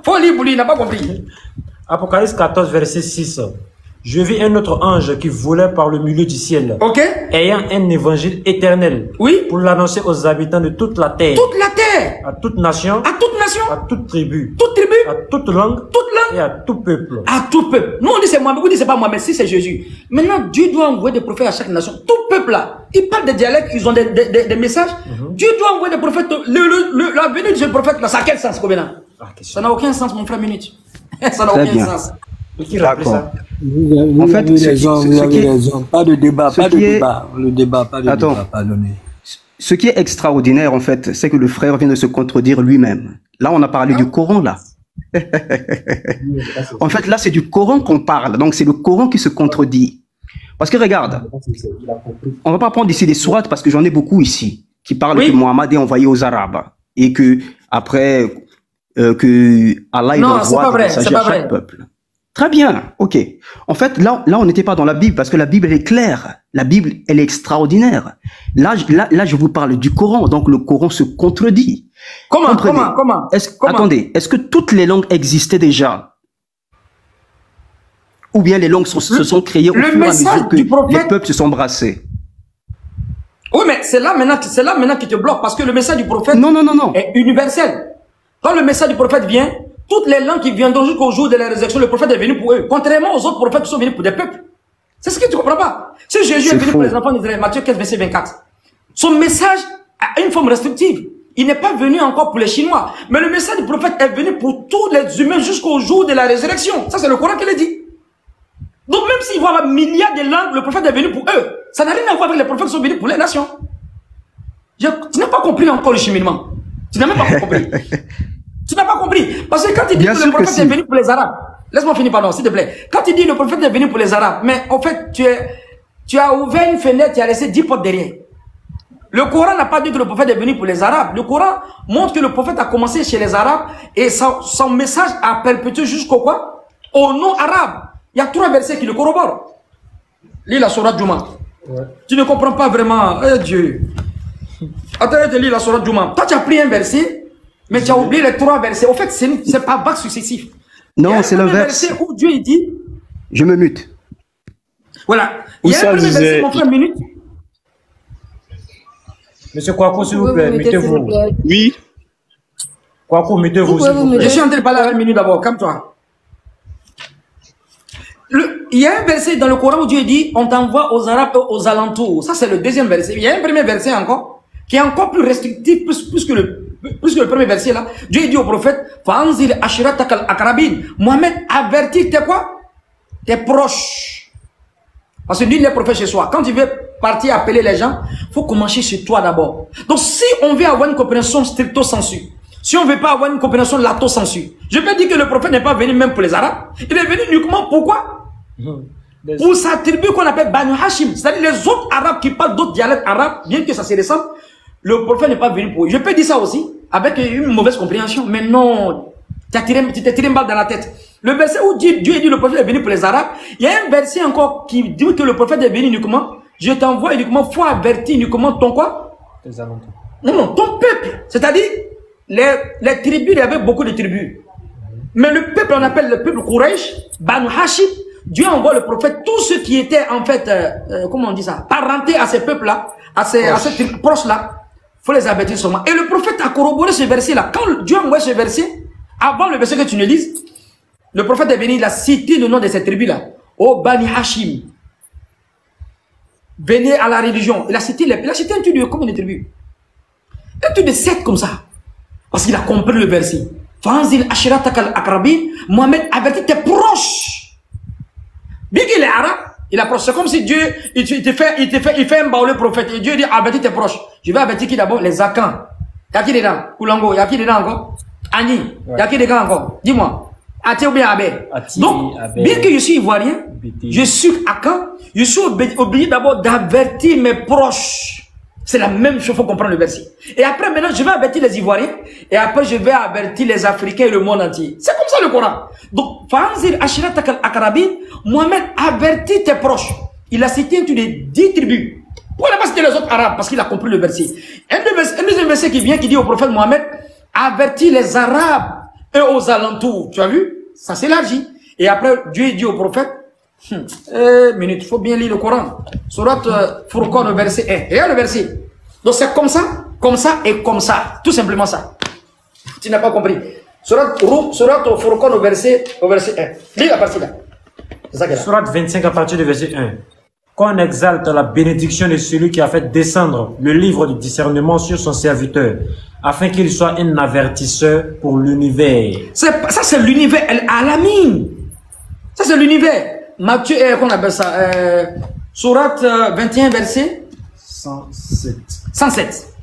Faut lire pour lui, il n'a pas compris. Apocalypse 14, verset 6. Je vis un autre ange qui volait par le milieu du ciel, Ok. ayant un évangile éternel, Oui. pour l'annoncer aux habitants de toute la terre, Toute la terre. à toute nation, À toute nation. à toute tribu, Toute tribu. à toute langue Toute langue. et à tout peuple. À tout peuple. Nous on dit c'est Mohamed, vous dites c'est pas Mohamed, si c'est Jésus. Maintenant Dieu doit envoyer des prophètes à chaque nation. Tout peuple là, ils parlent des dialectes, ils ont des messages. Dieu doit envoyer des prophètes. La venue de ce prophète là, ça a quel sens, Kobena? Ça n'a aucun sens, mon frère Minute. Ça n'a aucun sens. Qui rappelle ça? Vous avez raison. Pas de débat, pas de débat. Le débat, pas de débat, pardonnez. Ce qui est extraordinaire, en fait, c'est que le frère vient de se contredire lui-même. Là, on a parlé du Coran, là. En fait, là, c'est du Coran qu'on parle. Donc, c'est le Coran qui se contredit. Parce que, regarde, on va pas prendre ici des sourates, parce que j'en ai beaucoup ici, qui parlent que Mohammed est envoyé aux Arabes. Et que, après, que Allah, il envoie des messages à chaque peuple. Très bien, ok. En fait, là, on n'était pas dans la Bible, parce que la Bible, elle est claire. La Bible, elle est extraordinaire. Là, je vous parle du Coran, donc le Coran se contredit. Comment? Attendez, est-ce que toutes les langues existaient déjà? Ou bien les langues se sont créées au fur et à mesure que les peuples se sont brassés? Oui, mais c'est là maintenant qui te bloque, parce que le message du prophète est universel. Quand le message du prophète vient, toutes les langues qui viendront jusqu'au jour de la résurrection, le prophète est venu pour eux. Contrairement aux autres prophètes qui sont venus pour des peuples. C'est ce que tu comprends pas. Si Jésus est venu pour les enfants d'Israël, Matthieu 15, verset 24, son message a une forme restrictive. Il n'est pas venu encore pour les Chinois. Mais le message du prophète est venu pour tous les humains jusqu'au jour de la résurrection. Ça, c'est le Coran qui le dit. Donc, même s'il va y avoir milliards de langues, le prophète est venu pour eux. Ça n'a rien à voir avec les prophètes qui sont venus pour les nations. Tu n'as pas compris encore le cheminement. Tu n'as même pas compris. Tu n'as pas compris. Parce que quand il dit que le prophète est venu pour les Arabes, laisse-moi finir, pardon, s'il te plaît. Quand il dit que le prophète est venu pour les Arabes, mais en fait, tu as ouvert une fenêtre, tu as laissé 10 portes derrière. Le Coran n'a pas dit que le prophète est venu pour les Arabes. Le Coran montre que le prophète a commencé chez les Arabes et son message a perpétué jusqu'au quoi? Au nom arabe. Il y a 3 versets qui le corroborent. Lis la sourate Juma. Ouais. Tu ne comprends pas vraiment. Eh Dieu. Attends, je te lis la sourate Juma. Toi, tu as pris un verset, mais tu as oublié les 3 versets. Au fait, c'est pas vague successif. Non, c'est le verset où Dieu il dit. Je me mute. Voilà. Il y a un premier verset, mon frère, minute. Monsieur Kouakou, s'il vous plaît, mettez-vous. Oui. Kouakou, mettez-vous. Je suis en train de parler avec minute d'abord, calme-toi. Il y a un verset dans le Coran où Dieu dit on t'envoie aux Arabes et aux alentours. Ça, c'est le deuxième verset. Il y a un premier verset encore qui est encore plus restrictif, plus que le premier verset là. Dieu dit au prophète Fanzil Ashiratakal Akarabin. Mohamed avertit tes quoi? Tes proches. Parce que nul n'est prophète chez soi. Quand tu veux partir appeler les gens, il faut commencer chez toi d'abord. Donc, si on veut avoir une compréhension stricto sensu, si on ne veut pas avoir une compréhension lato sensu, je peux dire que le prophète n'est pas venu même pour les Arabes. Il est venu uniquement pourquoi? Pour sa tribu qu'on appelle Banu Hashim. C'est-à-dire les autres Arabes qui parlent d'autres dialectes arabes, bien que ça se ressemble, le prophète n'est pas venu pour eux. Je peux dire ça aussi, avec une mauvaise compréhension, mais non, tu t'es tiré une balle dans la tête. Le verset où Dieu dit que le prophète est venu pour les Arabes, il y a un verset encore qui dit que le prophète est venu uniquement, je t'envoie uniquement, faut avertir uniquement ton quoi? Tes alentours. Non, ton peuple. C'est-à-dire, les tribus, il y avait beaucoup de tribus. Mais le peuple, on appelle le peuple Quraysh, Banu Hashim. Dieu envoie le prophète, tous ceux qui étaient en fait, comment on dit ça, parentés à ces peuples-là, à ces proches-là, faut les avertir seulement. Et le prophète a corroboré ce verset-là. Quand Dieu envoie ce verset, avant le verset que tu ne lises, le prophète est venu, il a cité le nom de cette tribu-là. Oh Bani Hashim. Venez à la religion. Il a cité un truc de combien de tribus? Un truc de 7 comme ça. Parce qu'il a compris le verset. Fanzil Ashiratakal Akrabin. Mohamed avertit tes proches. Bien qu'il est arabe, il approche. C'est comme si Dieu, il fait un baoulé prophète. Et Dieu dit, avertis tes proches. Je vais avertir qui d'abord? Les Akans. Y'a qui dedans? Koulango. Y'a qui dedans encore? Ani. Y'a qui dedans encore? Dis-moi. Ati ou bien Abé? Donc, bien que je suis ivoirien, je suis Akan, je suis obligé d'abord d'avertir mes proches. C'est la même chose, il faut comprendre le verset. Et après, maintenant, je vais avertir les Ivoiriens. Et après, je vais avertir les Africains et le monde entier. C'est comme ça le Coran. Donc, Fanzil Ashiratakal Akarabin, Mohamed avertit tes proches. Il a cité une des 10 tribus. Pourquoi il n'a pas cité les autres Arabes? Parce qu'il a compris le verset. Un deuxième verset qui vient, qui dit au prophète Mohamed, avertis les Arabes et aux alentours. Tu as vu? Ça s'élargit. Et après, Dieu dit au prophète, minute, il faut bien lire le Coran. Surat Furqan, le verset 1. Regarde le verset. Donc c'est comme ça et comme ça. Tout simplement ça. Tu n'as pas compris. Surat Furqan, au verset 1. Lis la partie là. C'est ça qu'elle a. Surat 25 à partir du verset 1. Qu'on exalte la bénédiction de celui qui a fait descendre le livre du discernement sur son serviteur, afin qu'il soit un avertisseur pour l'univers. Ça, c'est l'univers, Al-Alamin. Ça, c'est l'univers. Matthieu, qu'on appelle ça Surat 21, verset 107.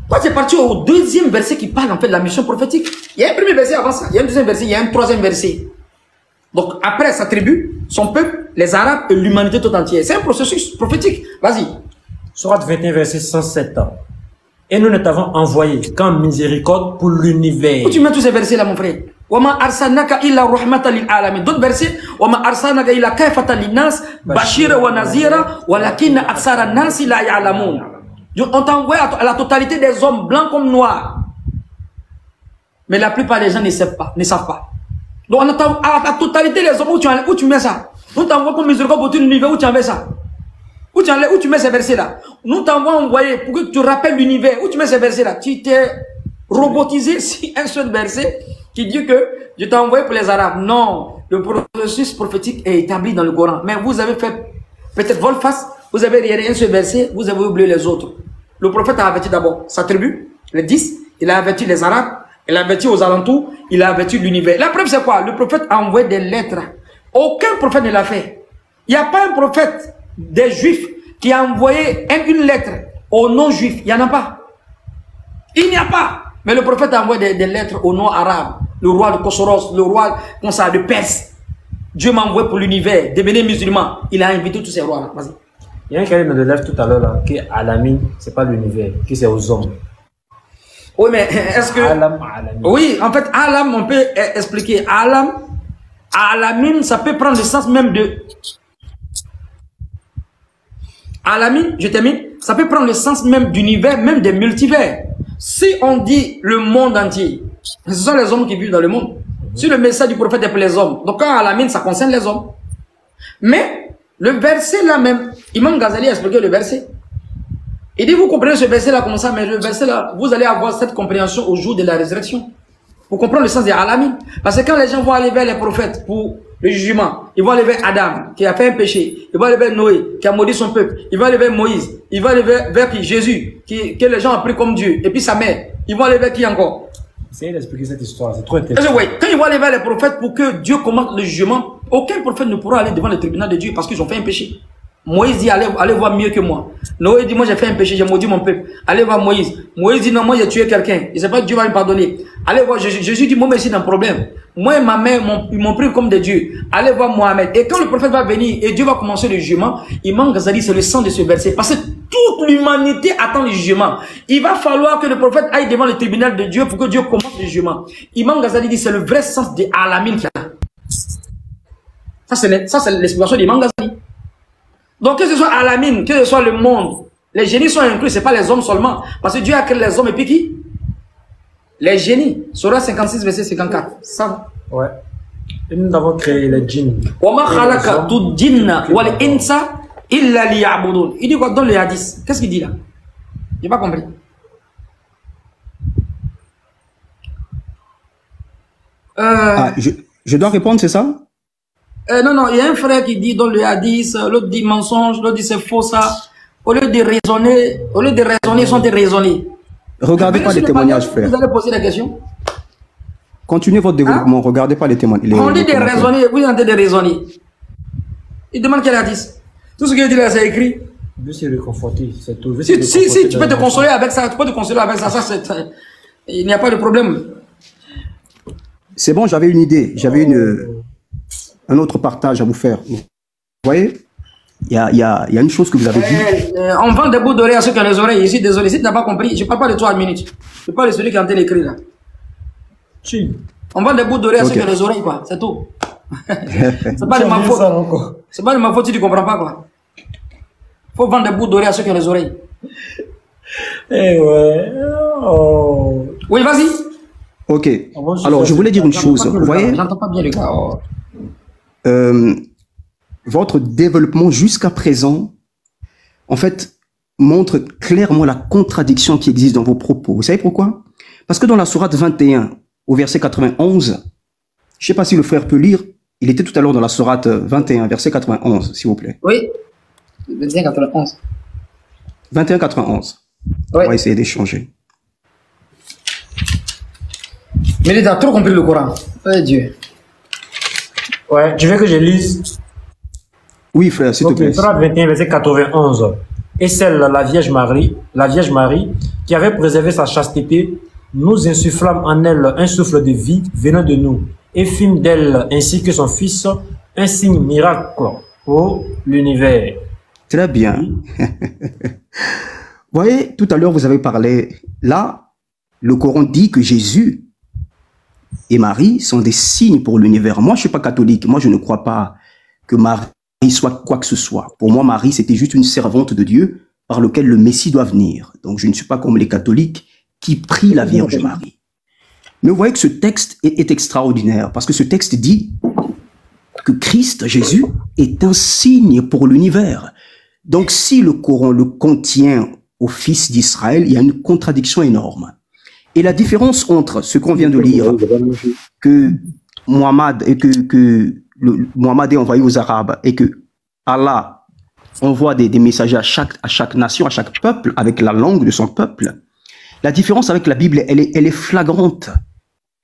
Toi, tu es parti au deuxième verset qui parle en fait de la mission prophétique. Il y a un premier verset avant ça, il y a un deuxième verset, il y a un troisième verset. Donc, après sa tribu, son peuple, les Arabes et l'humanité tout entière. C'est un processus prophétique. Vas-y. Surat 21, verset 107. Et nous ne t'avons envoyé qu'en miséricorde pour l'univers. Où tu mets tous ces versets là, mon frère? Wama arsalnaka illa rahmatan lil alamin. D'autres versets, wama arsalnaka illa kaifatan linnas bashira wa nazira walakinna aksara nasi la ya'lamun. On t'envoie à la totalité des hommes blancs comme noirs. Mais la plupart des gens ne savent pas. Donc on attend à la totalité des hommes où tu mets ça. Nous t'envoie comme miséricorde pour tout l'univers, où tu envoies ça. Où tu mets ces versets là. Nous t'envoie envoyer pour que tu rappelles l'univers. Où tu mets ces versets là. Tu t'es robotisé si un seul verset qui dit que je t'ai envoyé pour les Arabes. Non, le processus prophétique est établi dans le Coran. Mais vous avez fait peut-être volte-face, vous avez regardé un seul verset, vous avez oublié les autres. Le prophète a averti d'abord sa tribu, les 10, il a averti les Arabes, il a averti aux alentours, il a averti l'univers. La preuve c'est quoi? Le prophète a envoyé des lettres. Aucun prophète ne l'a fait. Il n'y a pas un prophète des Juifs qui a envoyé une lettre aux non-Juifs. Il n'y en a pas. Il n'y a pas. Mais le prophète a envoyé des lettres aux non-arabes. Le roi de Khosroes, le roi de Perse. Dieu m'a envoyé pour l'univers, devenez musulman. Il a invité tous ces rois-là. Vas-y. Il y a un qui a dit dans le live tout à l'heure là, que Alamin, c'est pas l'univers, que c'est aux hommes. Oui, mais est-ce que... Alam. Oui, en fait, Alam, on peut expliquer. Alamin, ça peut prendre le sens même de... Alamin, je termine, ça peut prendre le sens même d'univers, même des multivers. Si on dit le monde entier, ce sont les hommes qui vivent dans le monde. Si le message du prophète est pour les hommes, donc quand Alamin, ça concerne les hommes. Mais, le verset là même, Imam Ghazali a expliqué le verset. Il dit, vous comprenez ce verset là comme ça, mais le verset là, vous allez avoir cette compréhension au jour de la résurrection. Pour comprendre le sens de Alamin. Parce que quand les gens vont aller vers les prophètes pour le jugement, ils vont aller vers Adam, qui a fait un péché. Ils vont aller vers Noé, qui a maudit son peuple. Ils vont aller vers Moïse. Ils vont aller vers qui? Jésus, que les gens ont pris comme Dieu. Et puis sa mère. Ils vont aller vers qui encore? Essayez d'expliquer cette histoire, c'est trop intéressant. Oui, quand ils vont aller vers les prophètes pour que Dieu commande le jugement, aucun prophète ne pourra aller devant le tribunal de Dieu parce qu'ils ont fait un péché. Moïse dit, allez voir mieux que moi. Noé dit, moi j'ai fait un péché, j'ai maudit mon peuple. Allez voir Moïse. Moïse dit, non, moi j'ai tué quelqu'un. Il ne sait pas que Dieu va me pardonner. Allez voir Jésus. Jésus dit, moi mais c'est un problème. Moi et ma mère, ils m'ont pris comme des dieux. Allez voir Mohamed. Et quand le prophète va venir et Dieu va commencer le jugement, Imam Ghazali, c'est le sens de ce verset. Parce que toute l'humanité attend le jugement. Il va falloir que le prophète aille devant le tribunal de Dieu pour que Dieu commence le jugement. Imam Ghazali dit, c'est le vrai sens de Alamin qu'il y a. Ça, c'est l'explication d'Imam Ghazali. Donc, que ce soit Alamin, que ce soit le monde, les génies sont inclus, ce n'est pas les hommes seulement. Parce que Dieu a créé les hommes et puis qui? Les génies. Surah 56, verset 54. Ça. Ouais. Et nous avons créé les djinns. Il dit quoi dans le hadith? Qu'est-ce qu'il dit là? Je n'ai pas compris. Je dois répondre, c'est ça? Non, il y a un frère qui dit dans le hadith, l'autre dit mensonge, l'autre dit c'est faux ça. Au lieu de raisonner, ils sont des raisonnés. Regardez pas les témoignages, frère. Vous allez poser la question. Continuez votre développement, regardez pas les témoignages. On dit de raisonner, vous entendez de raisonner. Il demande quel hadith. Tout ce qu'il dit là, c'est écrit. Dieu s'est réconforté, c'est tout. Si tu peux te consoler avec ça, tu peux te consoler avec ça, il n'y a pas de problème. C'est bon, j'avais une idée, j'avais un autre partage à vous faire. Vous voyez, il y a une chose que vous avez dit. On vend des bouts d'oreilles à ceux qui ont les oreilles. Ici, désolé, si tu n'as pas compris, je ne parle pas de toi à une minute. Je parle de celui qui a en train d'écrire là. On vend des bouts d'oreilles à ceux qui ont les oreilles, quoi. C'est tout. C'est pas de ma faute. C'est pas de ma faute si tu ne comprends pas, quoi. Faut vendre des bouts d'oreilles à ceux qui ont les oreilles. Eh ouais. Oh. Oui, vas-y. Ok. Alors, je voulais dire une chose. Vous voyez, j'entends pas bien le gars. Votre développement jusqu'à présent, en fait, montre clairement la contradiction qui existe dans vos propos. Vous savez pourquoi? Parce que dans la sourate 21, au verset 91, je ne sais pas si le frère peut lire, il était tout à l'heure dans la sourate 21, verset 91, s'il vous plaît. Oui, 21, 91. 21, 91. Oui. On va essayer d'échanger. Mais il a trop compris le Coran. Oh Dieu. Ouais, tu veux que je lise? Oui, frère, s'il te plaît. Sourate 21, verset 91. Et celle, la Vierge Marie, qui avait préservé sa chasteté, nous insufflâmes en elle un souffle de vie venant de nous, et fîmes d'elle, ainsi que son fils, un signe miracle pour l'univers. Très bien. Vous voyez, tout à l'heure, vous avez parlé, là, le Coran dit que Jésus et Marie sont des signes pour l'univers. Moi, je ne suis pas catholique. Moi, je ne crois pas que Marie soit quoi que ce soit. Pour moi, Marie, c'était juste une servante de Dieu par lequel le Messie doit venir. Donc, je ne suis pas comme les catholiques qui prient la Vierge Marie. Mais vous voyez que ce texte est extraordinaire parce que ce texte dit que Christ, Jésus, est un signe pour l'univers. Donc, si le Coran le contient au fils d'Israël, il y a une contradiction énorme. Et la différence entre ce qu'on vient de lire, que Mohammed Mohammed est envoyé aux Arabes et que Allah envoie des messagers à chaque nation, à chaque peuple, avec la langue de son peuple, la différence avec la Bible, elle est flagrante.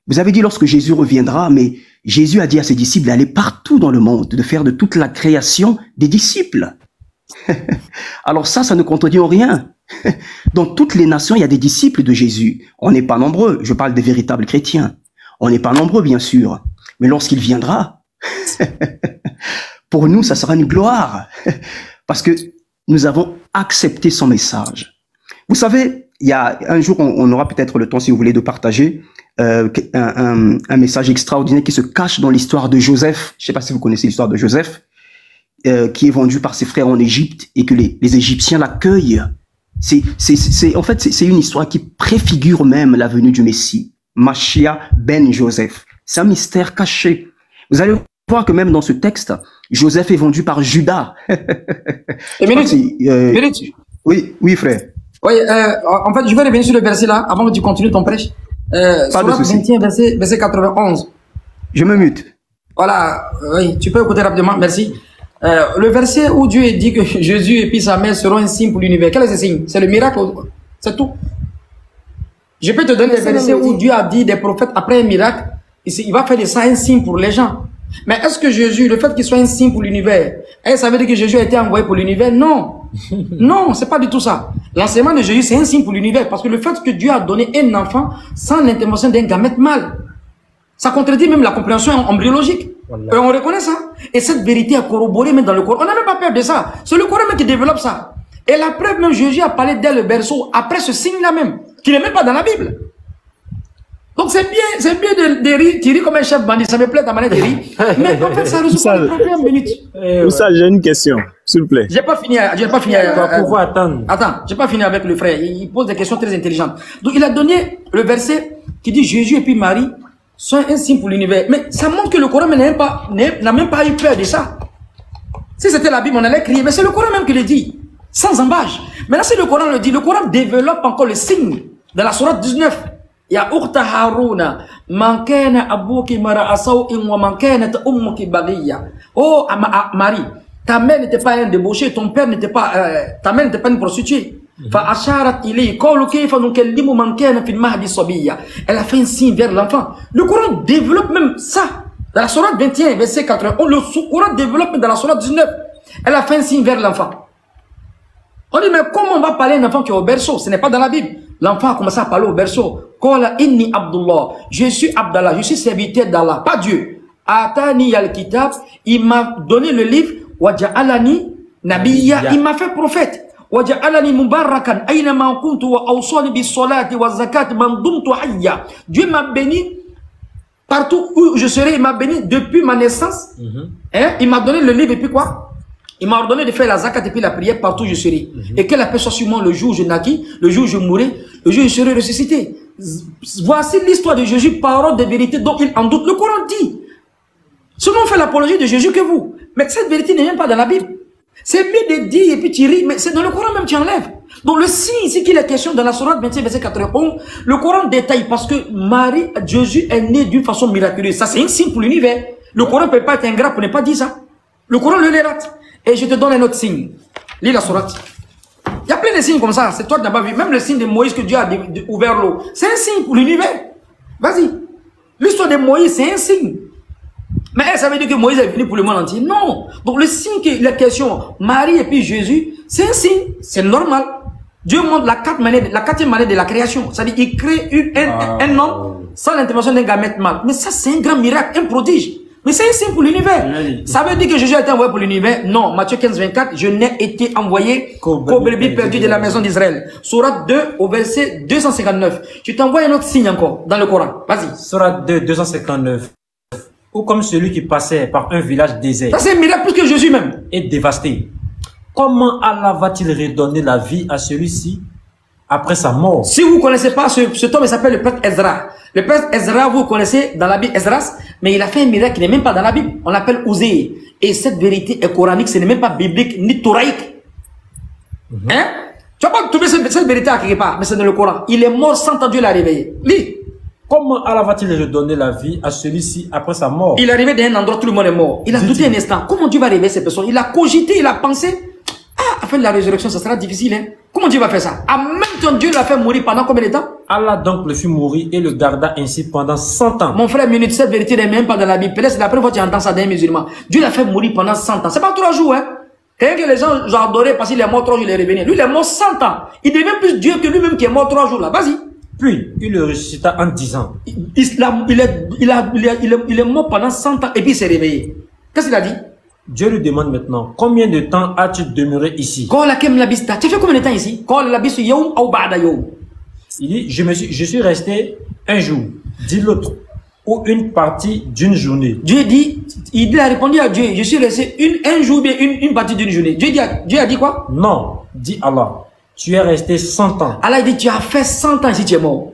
Vous avez dit lorsque Jésus reviendra, mais Jésus a dit à ses disciples d'aller partout dans le monde, de faire de toute la création des disciples. Alors ça ne contredit en rien. Dans toutes les nations, il y a des disciples de Jésus. On n'est pas nombreux, je parle des véritables chrétiens. On n'est pas nombreux, bien sûr. Mais lorsqu'il viendra, pour nous, ça sera une gloire. Parce que nous avons accepté son message. Vous savez, il y a un jour, on aura peut-être le temps, si vous voulez, de partager un message extraordinaire qui se cache dans l'histoire de Joseph. Je ne sais pas si vous connaissez l'histoire de Joseph, qui est vendu par ses frères en Égypte et que les Égyptiens l'accueillent. En fait, c'est une histoire qui préfigure même la venue du Messie, Machia ben Joseph. C'est un mystère caché. Vous allez voir que même dans ce texte, Joseph est vendu par Judas. Oui, frère. Oui, en fait, je vais revenir sur le verset là, avant que tu continues ton prêche. Pas de souci. 21, verset 91. Je me mute. Voilà, oui, tu peux écouter rapidement, merci. Le verset où Dieu dit que Jésus et puis sa mère seront un signe pour l'univers. Quel est ce signe? C'est le miracle, c'est tout. Je peux te donner des versets où Dieu a dit des prophètes, après un miracle, il va faire de ça un signe pour les gens. Mais est-ce que Jésus, le fait qu'il soit un signe pour l'univers, ça veut dire que Jésus a été envoyé pour l'univers? Non. Non, c'est pas du tout ça. L'enseignement de Jésus, c'est un signe pour l'univers. Parce que le fait que Dieu a donné un enfant sans l'intervention d'un gamète mâle, ça contredit même la compréhension embryologique. Voilà. On reconnaît ça. Et cette vérité est corroborée même dans le Coran. On n'a même pas peur de ça. C'est le Coran même qui développe ça. Et la preuve même, Jésus a parlé dès le berceau, après ce signe-là même, qui n'est même pas dans la Bible. Donc c'est bien de rire, tu ris comme un chef bandit, ça me plaît ta manière de rire. Mais en fait, ça résout pas le problème, minute. Ça, j'ai une question, s'il vous plaît. J'ai pas fini. Pourquoi attendre? Attends, j'ai pas fini avec le frère. Il pose des questions très intelligentes. Donc il a donné le verset qui dit Jésus et puis Marie sont un signe pour l'univers. Mais ça montre que le Coran n'a même pas eu peur de ça. Si c'était la Bible, on allait crier. Mais c'est le Coran même qui le dit, sans embâche. Maintenant, si le Coran le dit, le Coran développe encore le signe dans la sourate 19. Ya ukhta Haruna, man kana abuki mara'a saw'in wa man kanat ummuki baghiya. Oh Marie, ta mère n'était pas un débauché, ton père n'était pas ta mère n'était pas une prostituée. Fa asharat ilayhi qawlu kayfa nukallimu man kana fil mahdi sabiyya. Elle a fait un signe vers l'enfant. Le Coran développe même ça. Dans la sourate 21 verset 80, le Coran développe dans la sourate 19. Elle a fait un signe vers l'enfant. On dit mais comment on va parler d'un enfant qui est au berceau? Ce n'est pas dans la Bible. L'enfant a commencé à parler au berceau. Qala inni Abdullah. Je suis Abdallah, je suis serviteur d'Allah, pas Dieu. Atani al-kitab, il m'a donné le livre. Waja'alani nabiyya, il m'a fait prophète. Waja'alani mubarakan, aynama kuntu wa awsani bis salati wa zakati man dumtu hayya. Dieu m'a béni partout où je serai, il m'a béni depuis ma naissance. Il m'a donné le livre et puis quoi? Il m'a ordonné de faire la zakat et puis la prière partout où je serai. Et que la paix soit sur moi le jour où je naquis, le jour où je mourrai, le jour où je serai ressuscité. voici l'histoire de Jésus, parole de vérité dont il en doute. Le Coran dit. Sinon, on fait l'apologie de Jésus que vous. Mais cette vérité n'est même pas dans la Bible. C'est mieux de dire et puis tu ris, mais c'est dans le Coran même tu enlèves. Donc le signe ici qu'il est question dans la sourate 26, verset 91, le Coran détaille parce que Marie, Jésus est né d'une façon miraculeuse. Ça c'est un signe pour l'univers. Le Coran ne peut pas être ingrat pour ne pas dire ça. Le Coran le rate. Et je te donne un autre signe. Lis la sourate. Il y a plein de signes comme ça. C'est toi qui n'as pas vu. Même le signe de Moïse que Dieu a ouvert l'eau. C'est un signe pour l'univers. Vas-y. L'histoire de Moïse, c'est un signe. Mais ça veut dire que Moïse est venu pour le monde entier? Non. Donc le signe que la question Marie et puis Jésus, c'est un signe. C'est normal. Dieu montre la quatrième année de la création. C'est-à-dire qu'il crée un homme sans l'intervention d'un gamète mâle. Mais ça, c'est un grand miracle, un prodige. Mais c'est un signe pour l'univers. Ça veut dire que Jésus a été envoyé pour l'univers? Non. Matthieu 15, 24, je n'ai été envoyé qu'au brebis perdu de la maison d'Israël. Sourate 2 au verset 259. Je t'envoie un autre signe encore dans le Coran. Vas-y. Sourate 2, 259. Ou comme celui qui passait par un village désert. Ça c'est un miracle plus que Jésus même. Et dévasté. Comment Allah va-t-il redonner la vie à celui-ci après sa mort? Si vous ne connaissez pas cet homme, il s'appelle le prêtre Ezra. Le prêtre Ezra, vous connaissez dans la Bible Esdras, mais il a fait un miracle qui n'est même pas dans la Bible. On l'appelle Ouzé. Et cette vérité est coranique, ce n'est même pas biblique ni toraïque. Hein? Tu vas pas trouver cette vérité à quelque part, mais c'est dans le Coran. Il est mort sans temps, Dieu l'a réveillé. Lis. Comment Allah va-t-il redonner la vie à celui-ci après sa mort? Il est arrivé dans un endroit où tout le monde est mort. Il a douté un instant. Comment Dieu va réveiller ces personnes? Il a cogité, il a pensé. Ah, à faire la résurrection, ça sera difficile. Hein? Comment Dieu va faire ça? En même temps, Dieu l'a fait mourir pendant combien de temps? Allah donc le fit mourir et le garda ainsi pendant 100 ans. Mon frère, minute, cette vérité n'est même pas dans la Bible. Peut-être c'est la première fois que tu entends ça d'un musulman. Dieu l'a fait mourir pendant 100 ans. C'est pas 3 jours, hein? Quelqu'un que les gens ont adoré parce qu'il est mort 3 jours, il est revenu. Lui, il est mort 100 ans. Il devient plus Dieu que lui-même qui est mort 3 jours là. Vas-y. Puis, il le ressuscita en 10 ans. Il est mort pendant 100 ans et puis il s'est réveillé. Qu'est-ce qu'il a dit? Dieu lui demande maintenant, combien de temps as-tu demeuré ici? Tu as fait combien de temps ici? Il dit, je suis resté un jour, dit l'autre, ou une partie d'une journée. Dieu dit, il a répondu à Dieu, je suis resté un jour, bien une partie d'une journée. Dieu a dit quoi? Non, dit Allah. Tu es resté 100 ans. Allah dit, tu as fait 100 ans ici, tu es mort.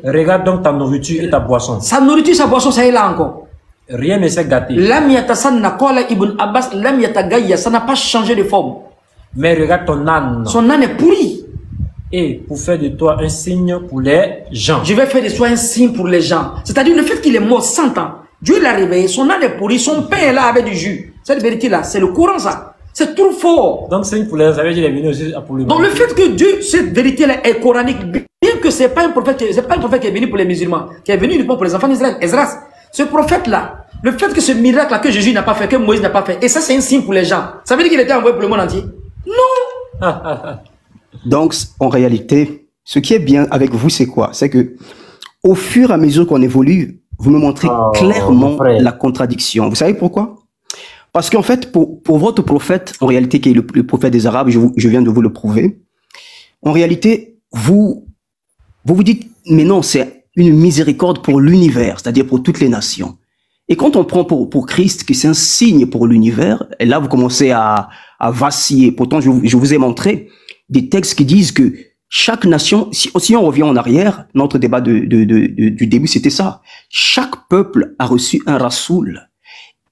Regarde donc ta nourriture et ta boisson. Sa nourriture, sa boisson, ça est là encore. Rien ne s'est gâté. Ibn Abbas, ça n'a pas changé de forme. Mais regarde ton âne. Son âne est pourri. Et pour faire de toi un signe pour les gens. Je vais faire de toi un signe pour les gens. C'est-à-dire le fait qu'il est mort 100 ans. Dieu l'a réveillé, son âne est pourri, son pain est là avec du jus. Cette vérité-là, c'est le Coran ça. C'est trop fort. Donc c'est pour les, ça veut dire qu'il est venu aussi pour le. Donc le fait que Dieu, cette vérité-là est coranique, bien que c'est pas un prophète, c'est pas un prophète qui est venu pour les musulmans, qui est venu uniquement pour les enfants d'Israël. Esdras, ce prophète-là, le fait que ce miracle-là que Jésus n'a pas fait, que Moïse n'a pas fait, et ça c'est un signe pour les gens. Ça veut dire qu'il était envoyé pour le monde entier? Non. Donc en réalité, ce qui est bien avec vous, c'est quoi? C'est que au fur et à mesure qu'on évolue, vous me montrez clairement la contradiction. Vous savez pourquoi? Parce qu'en fait, pour votre prophète, en réalité, qui est le prophète des Arabes, je viens de vous le prouver, en réalité, vous dites, mais non, c'est une miséricorde pour l'univers, c'est-à-dire pour toutes les nations. Et quand on prend pour Christ, que c'est un signe pour l'univers, et là, vous commencez à vaciller. Pourtant, je vous ai montré des textes qui disent que chaque nation, si on revient en arrière, notre débat du début, c'était ça. Chaque peuple a reçu un rasoul.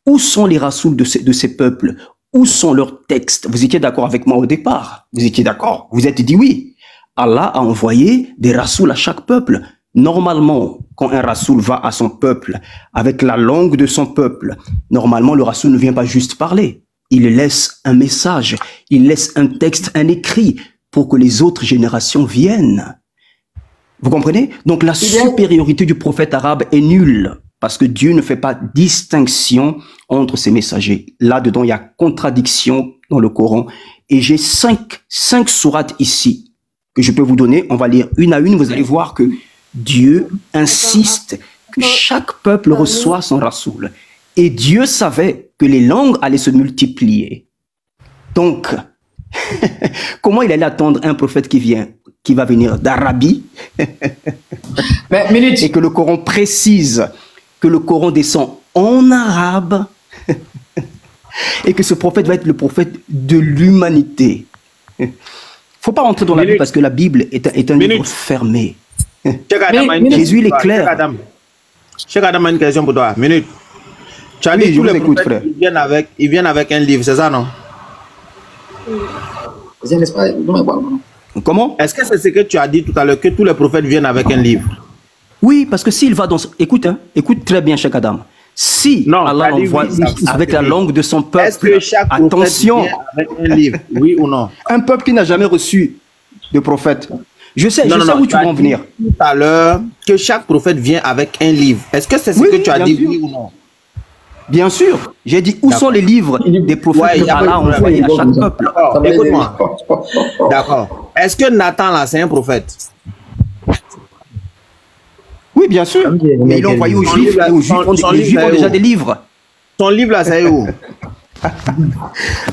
Où sont les rassouls de ces peuples? Où sont leurs textes? Vous étiez d'accord avec moi au départ? Vous étiez d'accord? Vous êtes dit oui. Allah a envoyé des rassouls à chaque peuple. Normalement, quand un rassoul va à son peuple, avec la langue de son peuple, normalement, le rassoul ne vient pas juste parler. Il laisse un message, il laisse un texte, un écrit, pour que les autres générations viennent. Vous comprenez? Donc la supériorité du prophète arabe est nulle. Parce que Dieu ne fait pas distinction entre ses messagers. Là-dedans, il y a contradiction dans le Coran. Et j'ai cinq sourates ici que je peux vous donner. On va lire une à une. Vous allez voir que Dieu insiste que chaque peuple reçoit son rasoul. Et Dieu savait que les langues allaient se multiplier. Donc, comment il allait attendre un prophète qui va venir d'Arabie et que le Coran précise que le Coran descend en arabe et que ce prophète va être le prophète de l'humanité. Faut pas rentrer dans la Bible parce que la Bible est un livre fermé. Jésus, il est clair. Cheikh Adam a une question pour toi. Minute. Tu as dit tous les prophètes, ils viennent avec un livre, c'est ça, non? Comment? Est-ce que c'est ce que tu as dit tout à l'heure, que tous les prophètes viennent avec un livre? Oui, parce que s'il va dans... Écoute, hein, écoute très bien, Cheikh Adam. Si Allah l'envoie avec la langue de son peuple, est-ce que chaque attention, vient avec un livre, oui ou non? Un peuple qui n'a jamais reçu de prophète. Je sais où tu veux en venir. Tout à l'heure, que chaque prophète vient avec un livre. Est-ce que c'est ce que tu as dit, oui ou non? Bien sûr. J'ai dit où sont les livres des prophètes qu'Allah a envoyés à chaque peuple. Écoute-moi. D'accord. Est-ce que Nathan, là, c'est un prophète? Oui, bien sûr. Mais il l'a envoyé aux Juifs. Et aux Juifs ont déjà des livres. Son livre, là, c'est où?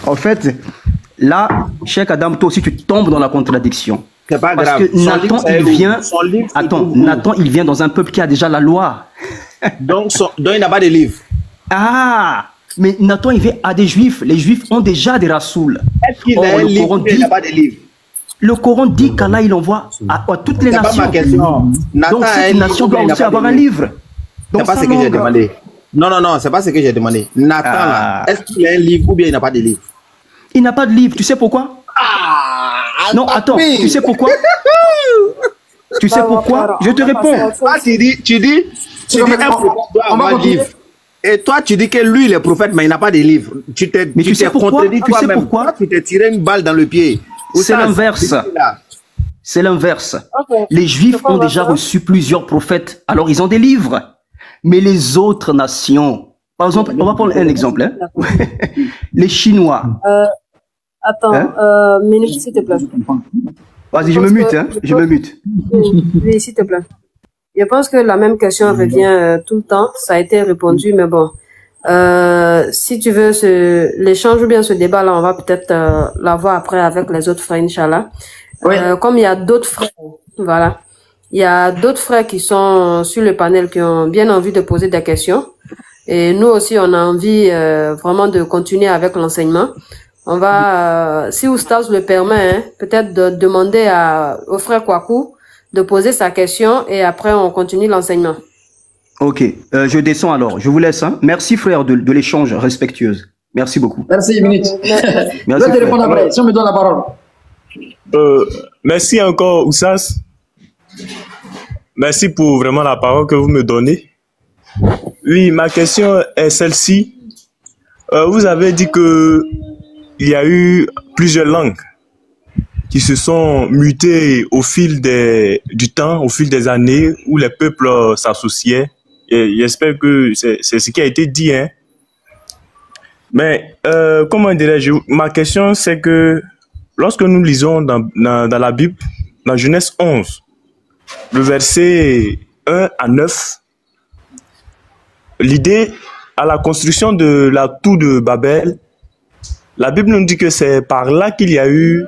En fait, là, Cheikh Adam, toi aussi, tu tombes dans la contradiction. C'est pas grave. Parce que Nathan, il vient... Attends, Nathan, il vient dans un peuple qui a déjà la loi. Donc il n'a pas de livre. Ah, mais Nathan, il vient à des Juifs. Les Juifs ont déjà des rassouls. Est-ce qu'il a un livre ou il n'a pas de livre? Le Coran dit qu'Allah, il envoie à toutes les nations. Pas ma question. Donc, cette nation doit aussi avoir un livre. C'est pas ce que j'ai demandé. Non, c'est pas ce que j'ai demandé. Nathan, là, est-ce qu'il a un livre ou bien il n'a pas de livre? Il n'a pas de livre. Tu sais pourquoi? Non, attends. Tu sais pourquoi? Tu sais pourquoi? Je te réponds. Tu dis un prophète doit avoir un livre. Et toi, tu dis que lui, il est prophète, mais il n'a pas de livre. Mais tu sais pourquoi? Tu sais pourquoi? Tu t'es tiré une balle dans le pied. C'est l'inverse. C'est l'inverse. Les Juifs ont déjà reçu plusieurs prophètes. Alors, ils ont des livres. Mais les autres nations, par exemple, on va prendre un exemple. Hein? Les Chinois. Attends, minute, s'il te plaît. Vas-y, je me mute. Hein? Je me mute. Oui, s'il te plaît. Je pense que la même question revient tout le temps. Ça a été répondu, mais bon. Si tu veux l'échange ou bien ce débat-là, on va peut-être l'avoir après avec les autres frères, Inch'Allah. Oui. Comme il y a d'autres frères, voilà. Il y a d'autres frères qui sont sur le panel qui ont bien envie de poser des questions. Et nous aussi, on a envie vraiment de continuer avec l'enseignement. On va, si Oustaz le permet, hein, peut-être de demander au frère Kwaku de poser sa question et après on continue l'enseignement. Ok, je descends alors. Je vous laisse. Hein. Merci frère de l'échange respectueuse. Merci beaucoup. Merci, minute. Merci. Je vais te répondre après, si on me donne la parole. Merci encore, Oussas. Merci pour vraiment la parole que vous me donnez. Oui, ma question est celle-ci. Vous avez dit que il y a eu plusieurs langues qui se sont mutées au fil du temps, au fil des années, où les peuples s'associaient. Et j'espère que c'est ce qui a été dit. Hein. Mais, comment dirais-je, ma question c'est que lorsque nous lisons dans la Bible, dans Genèse 11, le verset 1 à 9, l'idée à la construction de la tour de Babel, la Bible nous dit que c'est par là qu'il y a eu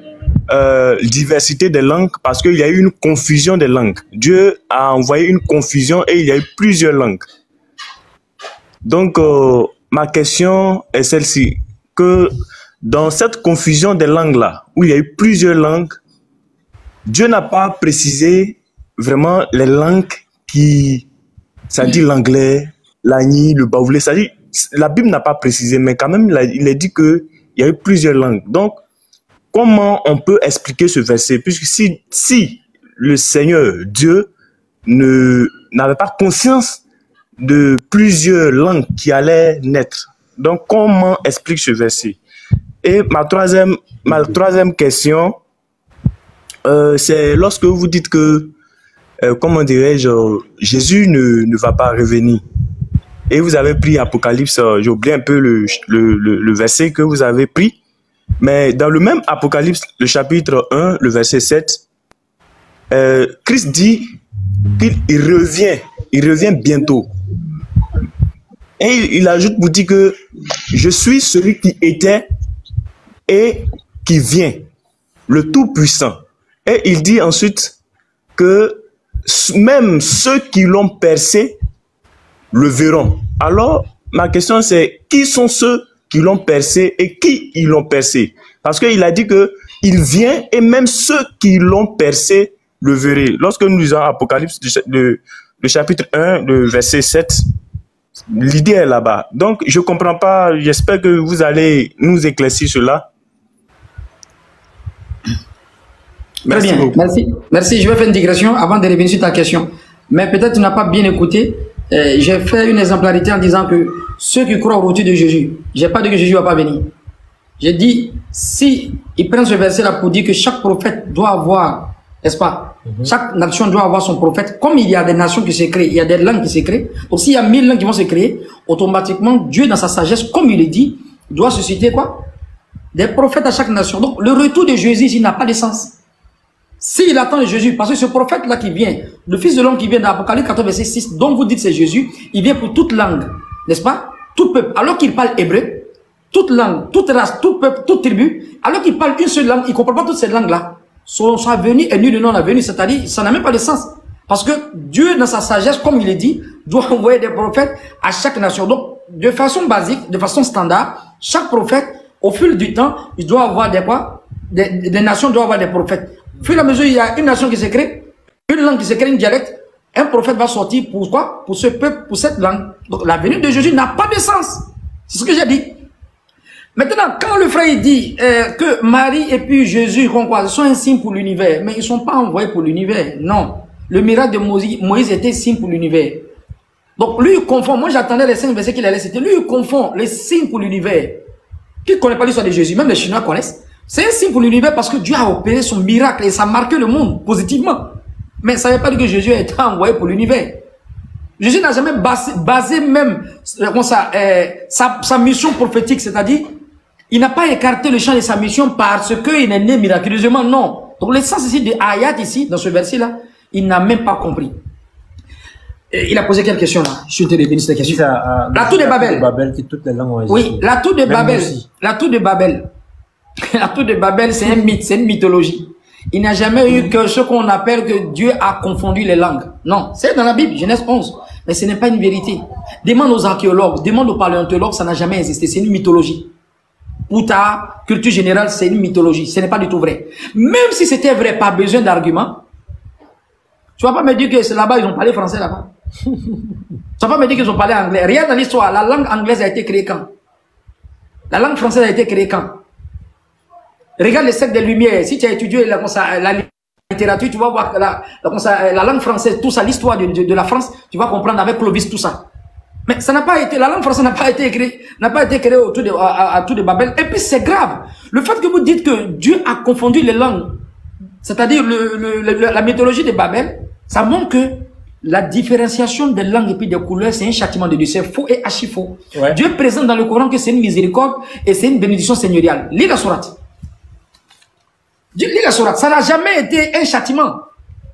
diversité des langues, parce qu'il y a eu une confusion des langues. Dieu a envoyé une confusion et il y a eu plusieurs langues. Donc, ma question est celle-ci, que dans cette confusion des langues-là, où il y a eu plusieurs langues, Dieu n'a pas précisé vraiment les langues ça dit l'anglais, l'agni, le baoulé, ça dit, la Bible n'a pas précisé, mais quand même, il est dit qu'il y a eu plusieurs langues. Donc, comment on peut expliquer ce verset? Puisque si le Seigneur, Dieu, n'avait pas conscience de plusieurs langues qui allaient naître, donc comment explique ce verset? Et ma troisième question, c'est lorsque vous dites que, comment dirais-je, Jésus ne va pas revenir. Et vous avez pris Apocalypse, j'ai oublié un peu le verset que vous avez pris. Mais dans le même Apocalypse, le chapitre 1, le verset 7, Christ dit qu'il revient bientôt. Et il ajoute pour dire que je suis celui qui était et qui vient, le Tout-Puissant. Et il dit ensuite que même ceux qui l'ont percé le verront. Alors, ma question c'est, qui sont ceux qui l'ont percé et qui ils l'ont percé? Parce qu'il a dit que il vient et même ceux qui l'ont percé le verrez. Lorsque nous lisons Apocalypse, le chapitre 1, le verset 7, l'idée est là-bas. Donc, je ne comprends pas. J'espère que vous allez nous éclaircir cela. Merci Très bien, beaucoup. Merci. Je vais faire une digression avant de revenir sur ta question. Mais peut-être tu n'as pas bien écouté. J'ai fait une exemplarité en disant que ceux qui croient au retour de Jésus, je n'ai pas dit que Jésus ne va pas venir. J'ai dit, si ils prennent ce verset-là pour dire que chaque prophète doit avoir, n'est-ce pas, chaque nation doit avoir son prophète, comme il y a des nations qui se créent, il y a des langues qui se créent, donc s'il y a 1000 langues qui vont se créer, automatiquement, Dieu, dans sa sagesse, comme il est dit, doit susciter quoi? Des prophètes à chaque nation. Donc, le retour de Jésus ici n'a pas de sens. S'il attend de Jésus, parce que ce prophète-là qui vient, le Fils de l'homme qui vient d'Apocalypse 14, verset 6, dont vous dites c'est Jésus, il vient pour toute langue, n'est-ce pas? Tout peuple. Alors qu'il parle hébreu, toute langue, toute race, tout peuple, toute tribu, alors qu'il parle une seule langue, il ne comprend pas toutes ces langues-là. Sa venue est nul de non la venue, c'est-à-dire, ça n'a même pas de sens. Parce que Dieu, dans sa sagesse, comme il est dit, doit envoyer des prophètes à chaque nation. Donc, de façon basique, de façon standard, chaque prophète, au fil du temps, il doit avoir des quoi? Des nations doivent avoir des prophètes. Au fur et à mesure, il y a une nation qui se crée, une langue qui se crée, une dialecte, un prophète va sortir pour quoi? Pour ce peuple, pour cette langue. Donc, la venue de Jésus n'a pas de sens. C'est ce que j'ai dit. Maintenant, quand le frère dit que Marie et puis Jésus sont un signe pour l'univers, mais ils ne sont pas envoyés pour l'univers. Non. Le miracle de Moïse était signe pour l'univers. Donc, lui, il confond. Moi, j'attendais les 5 versets qu'il allait citer. Lui, il confond les signes pour l'univers. Qui ne connaît pas l'histoire de Jésus? Même les Chinois connaissent. C'est un signe pour l'univers parce que Dieu a opéré son miracle et ça a marqué le monde positivement. Mais ça ne veut pas dire que Jésus a été envoyé pour l'univers. Jésus n'a jamais basé même sa mission prophétique, c'est-à-dire, il n'a pas écarté le champ de sa mission parce qu'il est né miraculeusement, non. Donc l'essence ici de Ayat, ici, dans ce verset-là, il n'a même pas compris. Et il a posé quelques questions là. Je suis revenu sur cette question. La tour de Babel. Oui, la tour de Babel. La tour de Babel. La tour de Babel, c'est un mythe, c'est une mythologie. Il n'a jamais eu que ce qu'on appelle que Dieu a confondu les langues. Non, c'est dans la Bible, Genèse 11. Mais ce n'est pas une vérité. Demande aux archéologues, demande aux paléontologues, ça n'a jamais existé. C'est une mythologie. Pour ta culture générale, c'est une mythologie. Ce n'est pas du tout vrai. Même si c'était vrai, pas besoin d'arguments. Tu vas pas me dire que c'est là-bas, ils ont parlé français là-bas. Tu vas pas me dire qu'ils ont parlé anglais. Rien dans l'histoire. La langue anglaise a été créée quand? La langue française a été créée quand? Regarde le siècle des Lumières. Si tu as étudié la littérature, tu vas voir la langue française, tout ça, l'histoire de la France, tu vas comprendre avec Clovis, tout ça. Mais ça n'a pas été, la langue française n'a pas été créée autour de Babel. Et puis c'est grave. Le fait que vous dites que Dieu a confondu les langues, c'est-à-dire la mythologie de Babel, ça montre que la différenciation des langues et puis des couleurs, c'est un châtiment de Dieu. C'est faux et archi faux. Ouais. Dieu présente dans le Coran que c'est une miséricorde et c'est une bénédiction seigneuriale. Lis la sourate. Lis la sourate. Ça n'a jamais été un châtiment.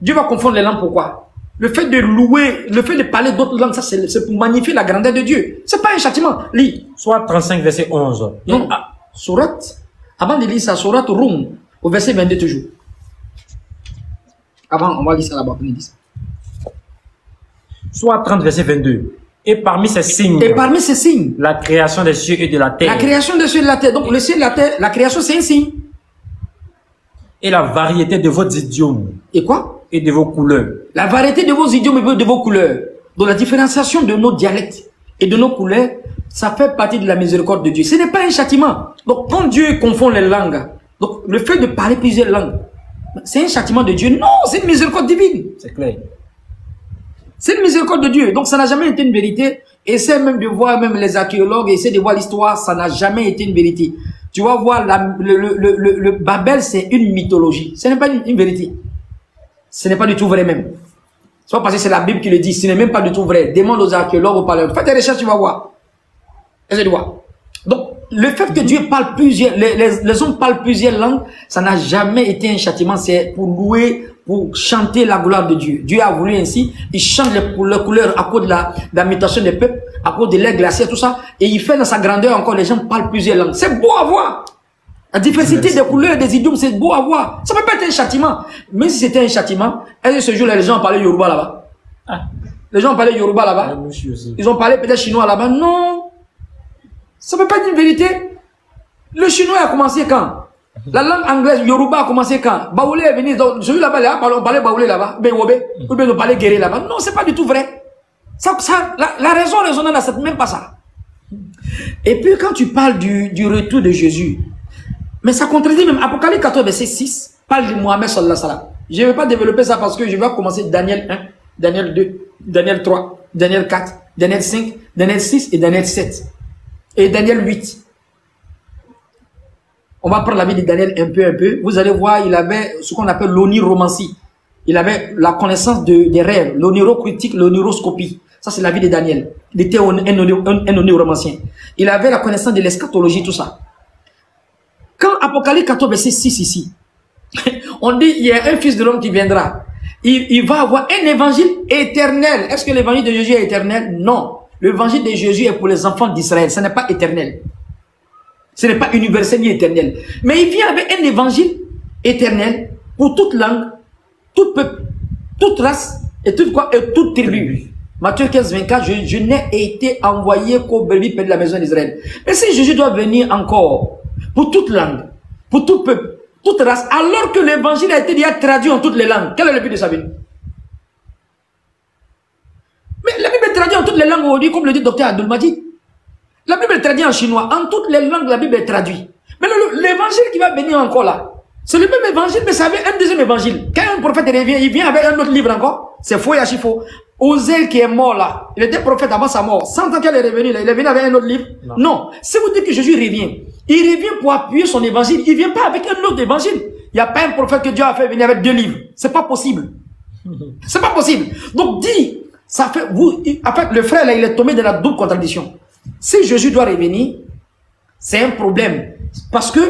Dieu va confondre les langues. Pourquoi? Le fait de louer, le fait de parler d'autres langues, ça c'est pour magnifier la grandeur de Dieu. C'est pas un châtiment. Lis. Soit 35 verset 11. Non, sourate. Avant de lire ça, sourate Rum, au verset 22 toujours. Avant, on va lire ça là-bas. Soit 30 verset 22. Et parmi ces signes. Et parmi ces signes. La création des cieux et de la terre. La création des cieux et de la terre. Donc le ciel et la terre, la création c'est un signe. Et la variété de vos idiomes. Et quoi? Et de vos couleurs. La variété de vos idiomes et de vos couleurs. Donc la différenciation de nos dialectes et de nos couleurs, ça fait partie de la miséricorde de Dieu. Ce n'est pas un châtiment. Donc quand Dieu confond les langues, donc le fait de parler plusieurs langues, c'est un châtiment de Dieu. Non, c'est une miséricorde divine. C'est clair. C'est une miséricorde de Dieu. Donc ça n'a jamais été une vérité. Essaie même de voir, même les archéologues, essaie de voir l'histoire, ça n'a jamais été une vérité. Tu vas voir, le Babel, c'est une mythologie. Ce n'est pas une vérité. Ce n'est pas du tout vrai même. C'est pas parce que c'est la Bible qui le dit, ce n'est même pas du tout vrai. Demande aux archéologues, aux paléontologues. Fais des recherches, tu vas voir. Essaie de voir. Donc, le fait que Dieu parle plusieurs, les hommes parlent plusieurs langues, ça n'a jamais été un châtiment. C'est pour louer, pour chanter la gloire de Dieu. Dieu a voulu ainsi, il chante les couleurs à cause de la mutation des peuples, à cause de l'air glaciaire, tout ça. Et il fait dans sa grandeur encore, les gens parlent plusieurs langues. C'est beau à voir. La diversité des couleurs, des idiomes, c'est beau à voir. Ça ne peut pas être un châtiment. Même si c'était un châtiment, est-ce que ce jour-là, les gens parlaient Yoruba là-bas? Ah. Les gens parlaient Yoruba là-bas? Ils ont parlé peut-être chinois là-bas? Non. Ça ne peut pas être une vérité. Le chinois a commencé quand? La langue anglaise, Yoruba a commencé quand? Baoulé est venu, celui là-bas, on parlait Baoulé là-bas, ou bien on parlait Guéré là-bas. Non, c'est pas du tout vrai. La raison raisonnable, c'est même pas ça. Et puis quand tu parles du retour de Jésus, mais ça contredit même Apocalypse 14, verset 6, parle de Mohamed sallallahu alayhi wa sallam. Je ne vais pas développer ça parce que je vais commencer Daniel 1, Daniel 2, Daniel 3, Daniel 4, Daniel 5, Daniel 6 et Daniel 7. Et Daniel 8. On va prendre la vie de Daniel un peu. Vous allez voir, il avait ce qu'on appelle l'oniromancie. Il avait la connaissance des rêves, l'onirocritique, l'oniroscopie. Ça, c'est la vie de Daniel. Il était un oniromancien. Il avait la connaissance de l'eschatologie, tout ça. Quand Apocalypse 14, verset 6 ici, on dit, il y a un fils de l'homme qui viendra. Il va avoir un évangile éternel. Est-ce que l'évangile de Jésus est éternel? Non. L'évangile de Jésus est pour les enfants d'Israël. Ce n'est pas éternel. Ce n'est pas universel ni éternel. Mais il vient avec un évangile éternel pour toute langue, tout peuple, toute race et toute quoi, et toute tribu. Matthieu 15, 24, je n'ai été envoyé qu'aux brebis de la maison d'Israël. Mais si Jésus doit venir encore pour toute langue, pour tout peuple, toute race, alors que l'évangile a été déjà traduit en toutes les langues, quel est le but de sa venue? Mais la Bible est traduite en toutes les langues aujourd'hui, comme le dit docteur Abdul Majid. La Bible est traduite en chinois. En toutes les langues, la Bible est traduite. Mais l'évangile qui va venir encore là, c'est le même évangile, mais ça avait un deuxième évangile. Quand un prophète revient, il vient avec un autre livre encore. C'est faux et archi-faux. Osée qui est mort là, il était prophète avant sa mort. 100 ans qu'elle est revenue là, il est venu avec un autre livre. Non. Si vous dites que Jésus revient, il revient pour appuyer son évangile. Il vient pas avec un autre évangile. Il n'y a pas un prophète que Dieu a fait venir avec 2 livres. C'est pas possible. C'est pas possible. Donc dis, ça fait, en fait, le frère là, il est tombé dans la double contradiction. Si Jésus doit revenir, c'est un problème. Parce que,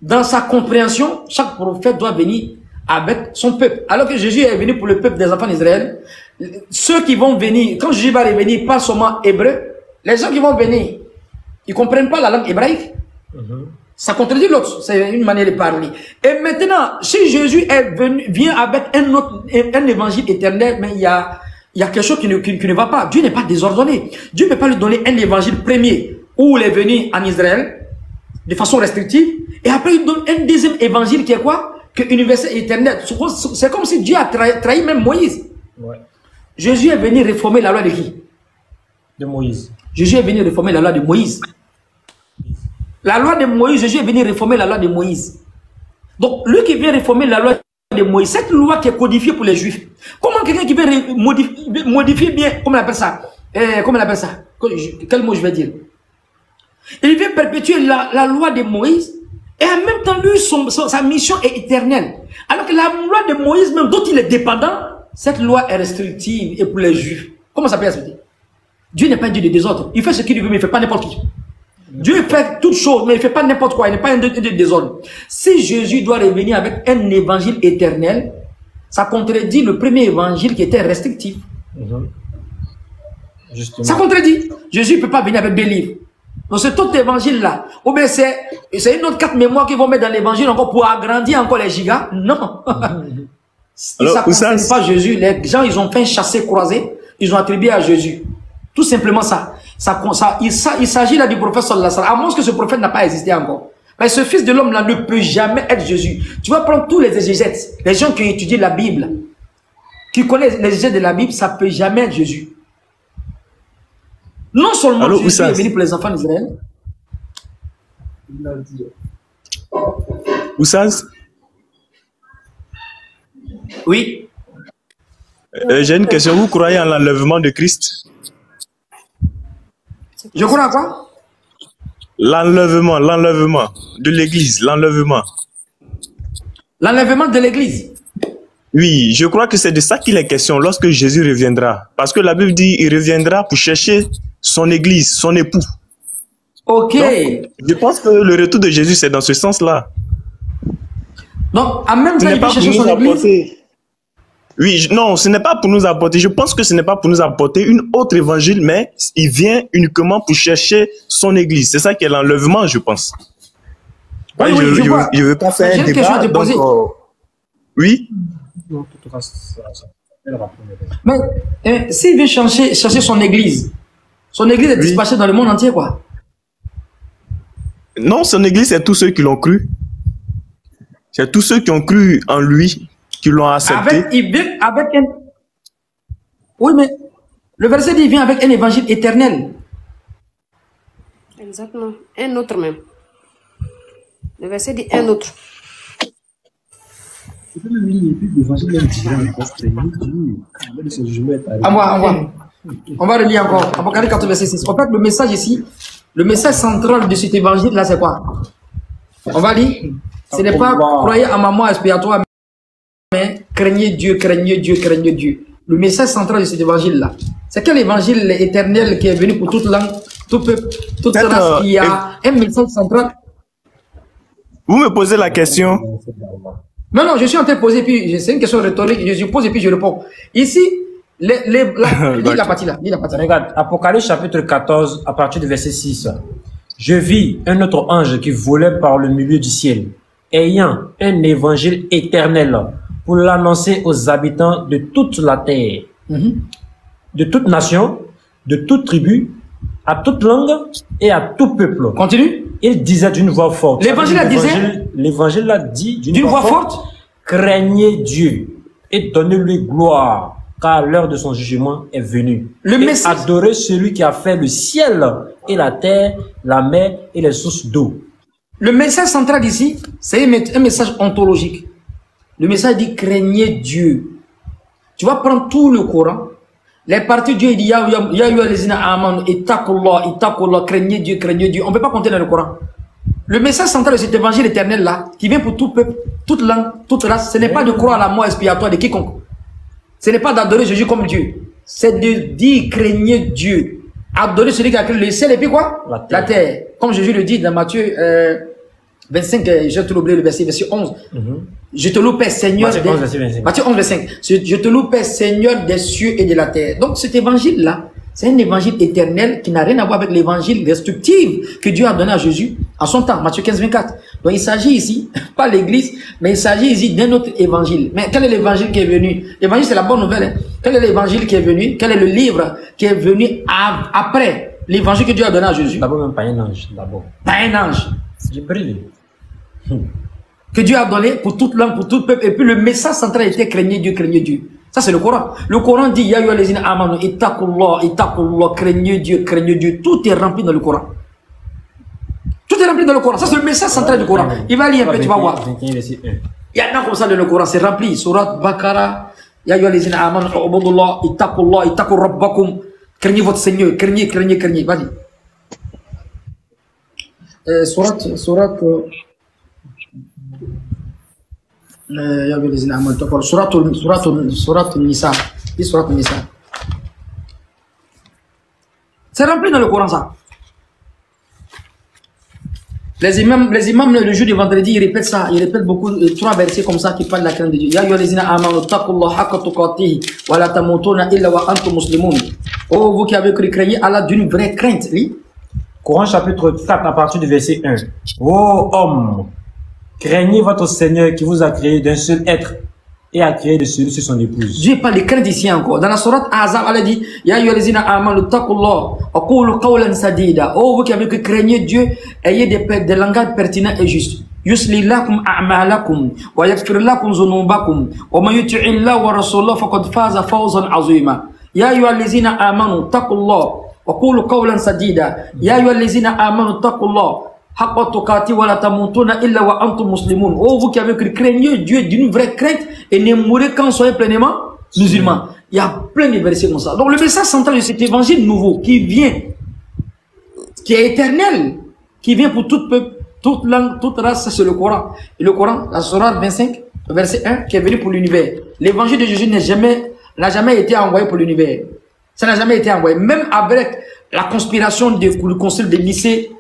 dans sa compréhension, chaque prophète doit venir avec son peuple. Alors que Jésus est venu pour le peuple des enfants d'Israël, ceux qui vont venir, quand Jésus va revenir, pas seulement hébreu, les gens qui vont venir, ils ne comprennent pas la langue hébraïque. Ça contredit l'autre, c'est une manière de parler. Et maintenant, si Jésus est venu, vient avec un évangile éternel, mais il y a quelque chose qui ne va pas. Dieu n'est pas désordonné. Dieu ne peut pas lui donner un évangile premier où il est venu en Israël de façon restrictive et après il donne un deuxième évangile qui est quoi? Que universel et éternel. C'est comme si Dieu a trahi même Moïse. Ouais. Jésus est venu réformer la loi de qui? De Moïse. Jésus est venu réformer la loi de Moïse. La loi de Moïse, Jésus est venu réformer la loi de Moïse. Donc lui qui vient réformer la loi de Moïse, cette loi qui est codifiée pour les Juifs. Comment quelqu'un qui veut modifier bien, comment on appelle ça? Comment on appelle ça? Quel mot je vais dire? Il vient perpétuer la loi de Moïse et en même temps, lui, sa mission est éternelle. Alors que la loi de Moïse, même dont il est dépendant, cette loi est restrictive et pour les Juifs. Comment ça peut expliquer? Dieu n'est pas un Dieu de désordre. Il fait ce qu'il veut, mais il ne fait pas n'importe qui. Dieu fait toutes choses, mais il ne fait pas n'importe quoi. Il n'est pas un Dieu de désordre. Si Jésus doit revenir avec un évangile éternel, ça contredit le premier évangile qui était restrictif. Ça contredit. Jésus ne peut pas venir avec des livres. Donc cet autre évangile-là, ou bien c'est une autre carte mémoire qu'ils vont mettre dans l'évangile encore pour agrandir encore les gigas. Non. Ça ne concerne pas Jésus. Les gens, ils ont fait un chassé-croisé. Ils ont attribué à Jésus. Tout simplement ça. Il s'agit là du prophète sallallahu alayhi wa sallam. À moins que ce prophète n'a pas existé encore. Mais ce fils de l'homme là ne peut jamais être Jésus. Tu vas prendre tous les exégètes, les gens qui ont étudié la Bible, qui connaissent les exégètes de la Bible, ça ne peut jamais être Jésus. Non seulement Jésus est venu pour les enfants d'Israël. Oussaz? Oui. J'ai une question. Vous croyez en l'enlèvement de Christ? Je crois à quoi? L'enlèvement de l'église, l'enlèvement. L'enlèvement de l'église? Oui, je crois que c'est de ça qu'il est question lorsque Jésus reviendra. Parce que la Bible dit qu'il reviendra pour chercher son église, son époux. Ok. Donc, je pense que le retour de Jésus, c'est dans ce sens-là. Donc, en même temps, il va chercher son église? Oui, non, ce n'est pas pour nous apporter. Je pense que ce n'est pas pour nous apporter une autre évangile, mais il vient uniquement pour chercher son église. C'est ça qui est l'enlèvement, je pense. Oui, je ne veux pas faire un débat. Donc, oui. Mais s'il vient chercher son église est dispatchée dans le monde entier, quoi. Non, son église, c'est tous ceux qui l'ont cru. C'est tous ceux qui ont cru en lui qui l'ont accepté. Oui, mais le verset dit, il vient avec un évangile éternel. Exactement. Un autre même. Le verset dit un autre. On va relire encore. Apocalypse 4, verset 6. En fait, le message ici, le message central de cet évangile-là, c'est quoi? On va lire. Ce n'est pas croyez à ma mort expiatoire, mais craignez Dieu, craignez Dieu, craignez Dieu. Le message central de cet évangile-là. C'est quel évangile éternel qui est venu pour toute langue, tout peuple, toute race, qui a un message central? Vous me posez la question. Non, je suis en train de poser, puis c'est une question rhétorique, je pose et puis je réponds. Ici, lis la partie là. Regarde, Apocalypse chapitre 14, à partir du verset 6. Je vis un autre ange qui volait par le milieu du ciel, ayant un évangile éternel pour l'annoncer aux habitants de toute la terre, de toute nation, de toute tribu, à toute langue et à tout peuple. Continue. Il disait d'une voix forte. L'évangile a dit d'une voix forte, craignez Dieu et donnez-lui gloire, car l'heure de son jugement est venue. Adorez celui qui a fait le ciel et la terre, la mer et les sources d'eau. Le message central ici, c'est un message ontologique. Le message dit craignez Dieu. Tu vas prendre tout le Coran. Les parties Dieu, il dit craignez Dieu, craignez Dieu. On ne peut pas compter dans le Coran. Le message central de cet évangile éternel là, qui vient pour tout peuple, toute langue, toute race, ce n'est pas de croire à la mort expiatoire de quiconque. Ce n'est pas d'adorer Jésus comme Dieu. C'est de dire craignez Dieu. Adorer celui qui a créé le ciel et puis quoi? La terre. Comme Jésus le dit dans Matthieu 25, j'ai tout oublié le verset 11. Je te loue, Père Seigneur. Matthieu 11, verset 5. Je te loue, Père Seigneur des cieux et de la terre. Donc cet évangile-là, c'est un évangile éternel qui n'a rien à voir avec l'évangile destructif que Dieu a donné à Jésus en son temps. Matthieu 15, 24. Donc il s'agit ici, pas l'église, mais il s'agit ici d'un autre évangile. Mais quel est l'évangile qui est venu? L'évangile, c'est la bonne nouvelle. Hein? Quel est l'évangile qui est venu? Quel est le livre qui est venu après l'évangile que Dieu a donné à Jésus? D'abord, même pas un ange. D'abord. Pas un ange. J'ai pris. Que Dieu a donné pour toute langue, pour tout peuple. Et puis le message central était craignez Dieu, craignez Dieu. Ça c'est le Coran. Le Coran dit ya ayyuhallazina amanu ittaqullah, craignez Dieu, craignez Dieu. Tout est rempli dans le Coran. Tout est rempli dans le Coran. Ça c'est le message central du Coran. Il va lire un peu, tu vas voir. Il y en a comme ça dans le Coran, c'est rempli. Surat Baqara, ya ayyuhallazina amanu ubudullah ittaqullah ittaqur rabbakum. Craignez votre Seigneur, craignez, craignez, craignez. Vas-y. Surat Nisa. C'est rempli dans le Coran ça. Les imams le jour du vendredi, ils répètent ça. Ils répètent beaucoup, 3 versets comme ça qui parlent de la crainte de Dieu. Ya ayyuhallazina amanu taqullaha haqqa tuqatih wa la tamutunna illa wa antum muslimun. Oh, vous qui avez cru, craignez Allah d'une vraie crainte. Lis. Coran chapitre 4 à partir du verset 1. Ô homme, craignez votre Seigneur qui vous a créé d'un seul être et a créé de celui sur son épouse. Dieu parle de crainte ici encore. Dans la sourate Ahzab, Allah dit Ya ayyuhallazina amanu taqullah wa qulu qawlan sadida. Oh, vous qui avez que craignez Dieu, ayez des langages pertinents et justes. Yusli lakum a'malakum wa yaghfir lakum dhunubakum wa man yuti'i Allah wa rasulahu faqad faza fawzan 'azima. Ya ayyuhallazina amanu taqullah وقولوا قولا سديدا يا أيها الذين آمنوا اتقوا الله حق تقاته ولا تموتون إلا وأنتم مسلمون. Oh, vous qui avez cru, craignez Dieu d'une vraie crainte et ne mourrez qu'en soyez pleinement musulmans. Il y a plein de versets comme ça. Donc le message central de cet évangile nouveau qui vient, qui est éternel, qui vient pour tout peuple, toute langue, toute race, c'est le Coran. Et le Coran, la sourate 25, verset 1, qui est venu pour l'univers. L'évangile de Jésus n'a jamais été envoyé pour l'univers. Ça n'a jamais été envoyé. Même avec la conspiration du concile de Nicée.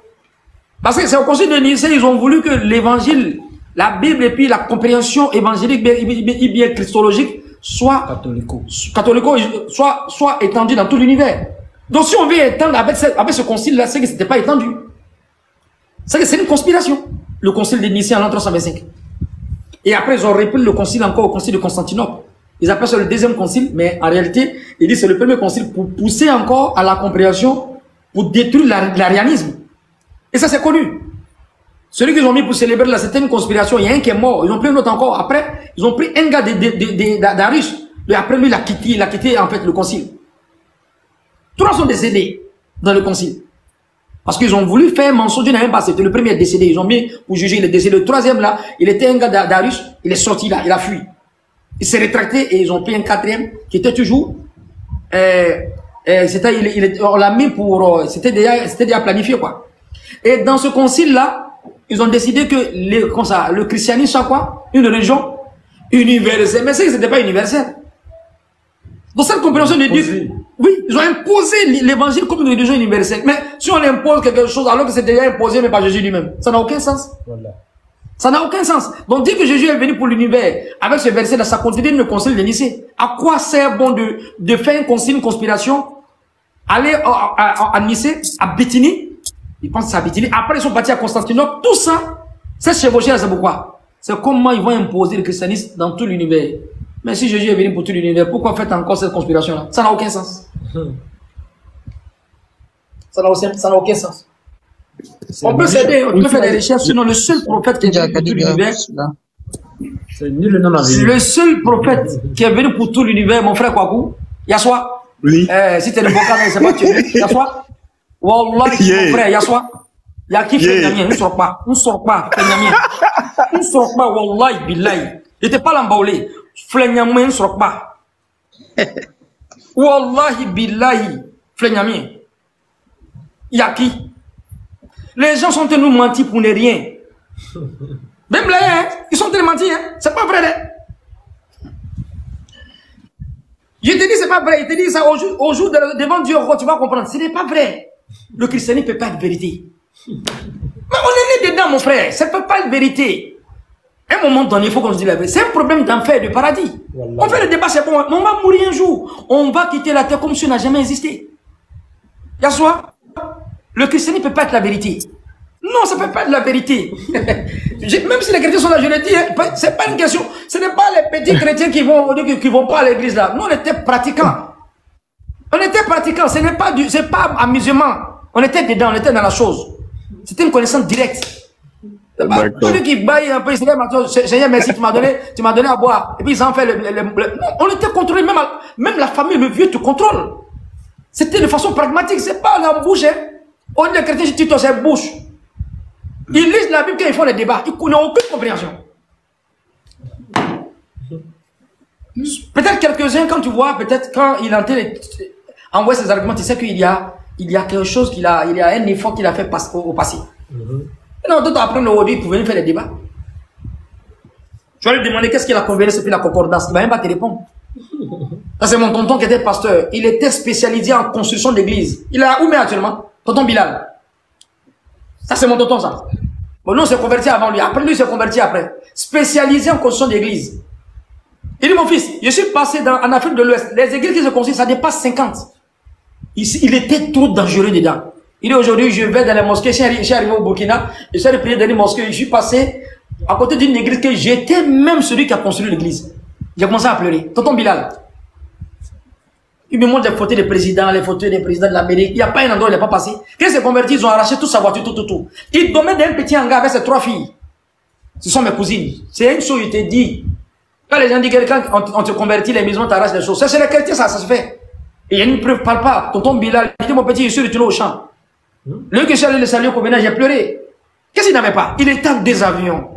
Parce que c'est au concile de Nicée, ils ont voulu que l'évangile, la Bible et puis la compréhension évangélique bien christologique soit soit étendue dans tout l'univers. Donc si on veut étendre avec ce concile-là, c'est que c'était pas étendu. C'est que c'est une conspiration. Le concile de Nicée en l'an 325. Et après, ils ont repris le concile encore au concile de Constantinople. Ils appellent ça le deuxième concile, mais en réalité, ils disent que c'est le premier concile pour pousser encore à la compréhension, pour détruire l'arianisme. Et ça, c'est connu. Celui qu'ils ont mis pour célébrer là, c'était une conspiration. Il y a un qui est mort. Ils ont pris un autre encore. Après, ils ont pris un gars d'Arus. Et après, lui, il a quitté en fait le concile. 3 sont décédés dans le concile. Parce qu'ils ont voulu faire un mensonge, il n'a même pas, c'était le premier décédé. Ils ont mis pour juger, il est décédé. Le 3e là, il était un gars d'Arus. Il est sorti là, il a fui. Il s'est rétracté et ils ont pris un 4e qui était toujours, on l'a mis pour, c'était déjà planifié quoi. Et dans ce concile là, ils ont décidé que le christianisme soit quoi? Une religion universelle. Mais c'est que c'était pas universel. Dans cette compréhension de Dieu, oui, ils ont imposé l'évangile comme une religion universelle. Mais si on impose quelque chose alors que c'est déjà imposé mais par Jésus lui-même, ça n'a aucun sens. Voilà. Ça n'a aucun sens. Donc dire que Jésus est venu pour l'univers, avec ce verset là, ça continue le concile de Nicée. À quoi sert bon de faire un concile, une conspiration, aller à Nicée, à Béthynie, ils pensent que c'est à Béthynie, après ils sont partis à Constantinople, tout ça, c'est chevauché, c'est pourquoi? C'est comment ils vont imposer le christianisme dans tout l'univers. Mais si Jésus est venu pour tout l'univers, pourquoi faites encore cette conspiration-là? Ça n'a aucun sens. Ça n'a aucun sens. On peut s'aider, on peut faire des recherches, sinon le seul prophète qui est venu pour tout l'univers, le seul prophète qui est venu pour tout l'univers, mon frère Kwaku, Yaswa. Oui. Si t'es le Bokana, c'est pas tu es Yaswa. Wallahi, mon frère, Yaswa. Y'a qui fait Nyamien, on sort pas, fait Nyamien. On sort pas, Wallahi, Billahi. Il était pas l'embaulé. Flenyamien, on sort pas. Wallahi, Billahi, Flenyamien. Y'a qui? Les gens sont tenus mentis pour ne rien. Même là, hein, ils sont tenus mentis, hein. C'est pas vrai, hein. Je te dis, c'est pas vrai. Il te dit ça au jour devant Dieu, tu vas comprendre. Ce n'est pas vrai. Le christianisme ne peut pas être vérité. Mais on est né dedans, mon frère. Ça ne peut pas être vérité. À un moment donné, il faut qu'on se dise la vérité. C'est un problème d'enfer et de paradis. Voilà. On fait le débat, c'est bon. Mais on va mourir un jour. On va quitter la terre comme si on n'a jamais existé. Yassoua. Le christianisme ne peut pas être la vérité. Non, ça ne peut pas être la vérité. Même si les chrétiens sont là, je le dis, hein, c'est pas une question. Ce n'est pas les petits chrétiens qui vont pas à l'église là. Nous, on était pratiquants. On était pratiquants. Ce n'est pas c'est pas amusement. On était dedans, on était dans la chose. C'était une connaissance directe. Celui qui baille un peu, Seigneur, merci, tu m'as donné à boire. Et puis ils en fait on était contrôlé, même la famille, le vieux te contrôle. C'était de façon pragmatique, c'est pas la bouche, hein. On est chrétien, je dis toi, c'est bouche. Ils lisent la Bible quand ils font les débats. Ils n'ont aucune compréhension. Peut-être quelques-uns, quand tu vois, peut-être quand il envoie ses arguments, tu sais qu'il y a quelque chose il y a un effort qu'il a fait au passé. Non, d'autres après aujourd'hui, ils pouvaient venir faire des débats. Tu vas lui demander qu'est-ce qu'il a convenu depuis la concordance. Il ne va même pas te répondre. Ça, c'est mon tonton qui était pasteur. Il était spécialisé en construction d'église. Il est à Oumé actuellement. Tonton Bilal. Ça, c'est mon tonton, ça. Bon, nous, on s'est converti avant lui. Après, lui, il s'est converti après. Spécialisé en construction d'église. Il dit, mon fils, je suis passé en Afrique de l'Ouest. Les églises qui se construisent, ça dépasse 50. Il était trop dangereux dedans. Il dit, aujourd'hui, je vais dans les mosquées. Je suis arrivé au Burkina. Je suis allé prier dans les mosquées. Je suis passé à côté d'une église que j'étais même celui qui a construit l'église. J'ai commencé à pleurer. Tonton Bilal. Il me montre les photos des présidents, les photos des présidents de l'Amérique. Il n'y a pas un endroit où il n'est pas passé. Quand il s'est converti, ils ont arraché toute sa voiture, tout. Il dormait dans un petit hangar avec ses 3 filles. Ce sont mes cousines. C'est une chose, il te dit. Quand les gens disent que quand on te convertit, les maisons t'arrachent des choses. Ça, c'est les chrétiens, ça se fait. Et il y a une preuve palpable. Tonton Bilal, il dit, mon petit, je suis retourné au champ. Le que je suis allé le saluer au ménage, j'ai pleuré. Qu'est-ce qu'il n'avait pas? Il était en des avions.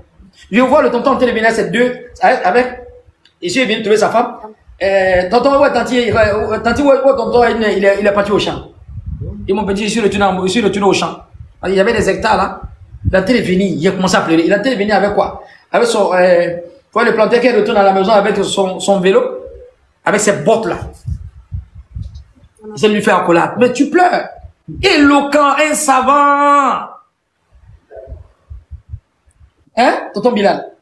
Je vois le tonton en train de venir à ces deux, avec, ici, il vient de trouver sa femme. Tonton, ouais, tanti, tonton, il est parti au champ. Et mon petit, je suis retourné au champ. Il y avait des hectares là. Il a été venu, il a commencé à pleurer. Il a été venu avec quoi? Avec son, le planteur qui retourne à la maison avec son vélo, avec ses bottes là. Il lui fait accolade. Mais tu pleures. Éloquent, un savant. Hein, tonton Bilal?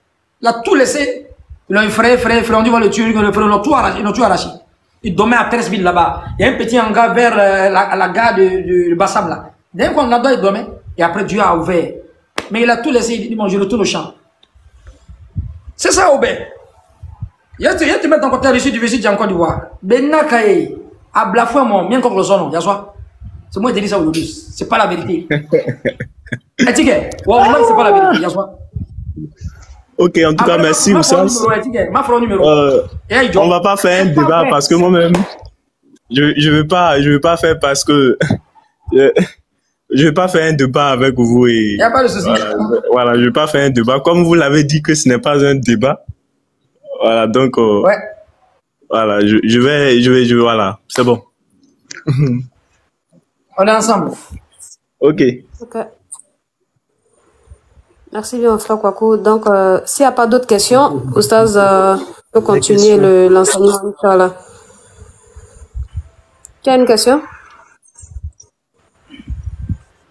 Il a tout laissé. Il a un frère, on dit, on va le tuer, ils ont tout arraché. Il dormait à 13 villes là-bas. Il y a un petit hangar vers la gare de Bassam là. Dès qu'on a il dormait. Et après, Dieu a ouvert. Mais il a tout laissé. Il dit, bon, je retourne au champ. C'est ça, Aubert. Il y a te mettre en côté dessus du verset en Côte d'Ivoire. Benakaye, à Blafoué, mon, bien comme le son, y'a soit. C'est moi qui te dis ça aujourd'hui. C'est pas la vérité. Ticket. Wallah, c'est pas la vérité. Ok, en tout cas, merci Oussas. On va pas faire un débat parce que moi-même, je veux pas faire parce que je vais pas faire un débat avec vous et. Il n'y a pas de souci. Voilà, je vais pas faire un débat. Comme vous l'avez dit que ce n'est pas un débat. Voilà, donc. Ouais. Voilà, je vais, voilà, c'est bon. On est ensemble. Ok. Merci bien, Frère Kwaku. Donc, s'il n'y a pas d'autres questions, Oustaz peut continuer l'enseignement. Voilà. Qui a une question?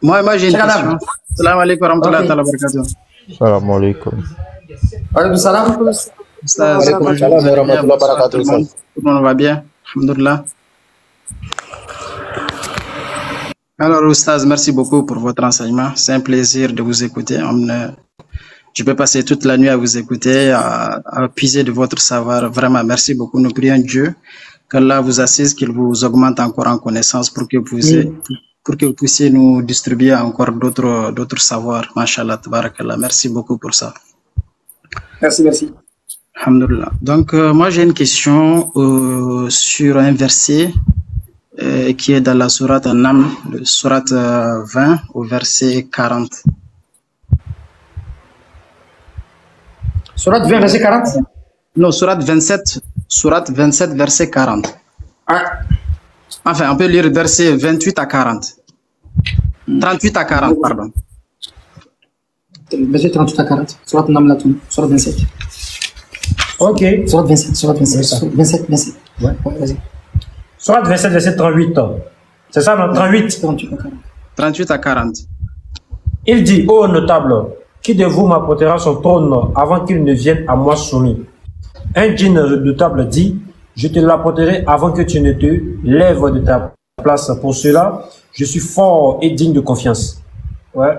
Moi j'ai une question. Salam alaikum wa rahmatullahi wa barakatuh. Salam alaikum. Alaikum salam. Oustaz, tout le monde va bien. Alhamdulillah. Alors, Oustaz, merci beaucoup pour votre enseignement. C'est un plaisir de vous écouter. Je peux passer toute la nuit à vous écouter, à puiser de votre savoir. Vraiment, merci beaucoup. Nous prions Dieu qu'Allah vous assiste, qu'il vous augmente encore en connaissance pour que vous puissiez nous distribuer encore d'autres savoirs. Masha'Allah, tabarakallah. Merci beaucoup pour ça. Merci. Alhamdulillah. Donc, moi, j'ai une question sur un verset qui est dans la sourate An-Naml, sourate 20 au verset 40. Sourate 20, verset 40? Non, sourate 27, verset 40. Ah. Enfin, on peut lire verset 28 à 40. 38 à 40, pardon. Verset 38 à 40. Sourate An-Naml, sourate 27. Ok. Sourate 27. Ouais, vas-y. Sourate 27, verset 38. C'est ça, non? 38. 38 à 40. Il dit, ô notable, qui de vous m'apportera son trône avant qu'il ne vienne à moi soumis? Un djinn redoutable dit, je te l'apporterai avant que tu ne te lèves de ta place. Pour cela, je suis fort et digne de confiance. Ouais.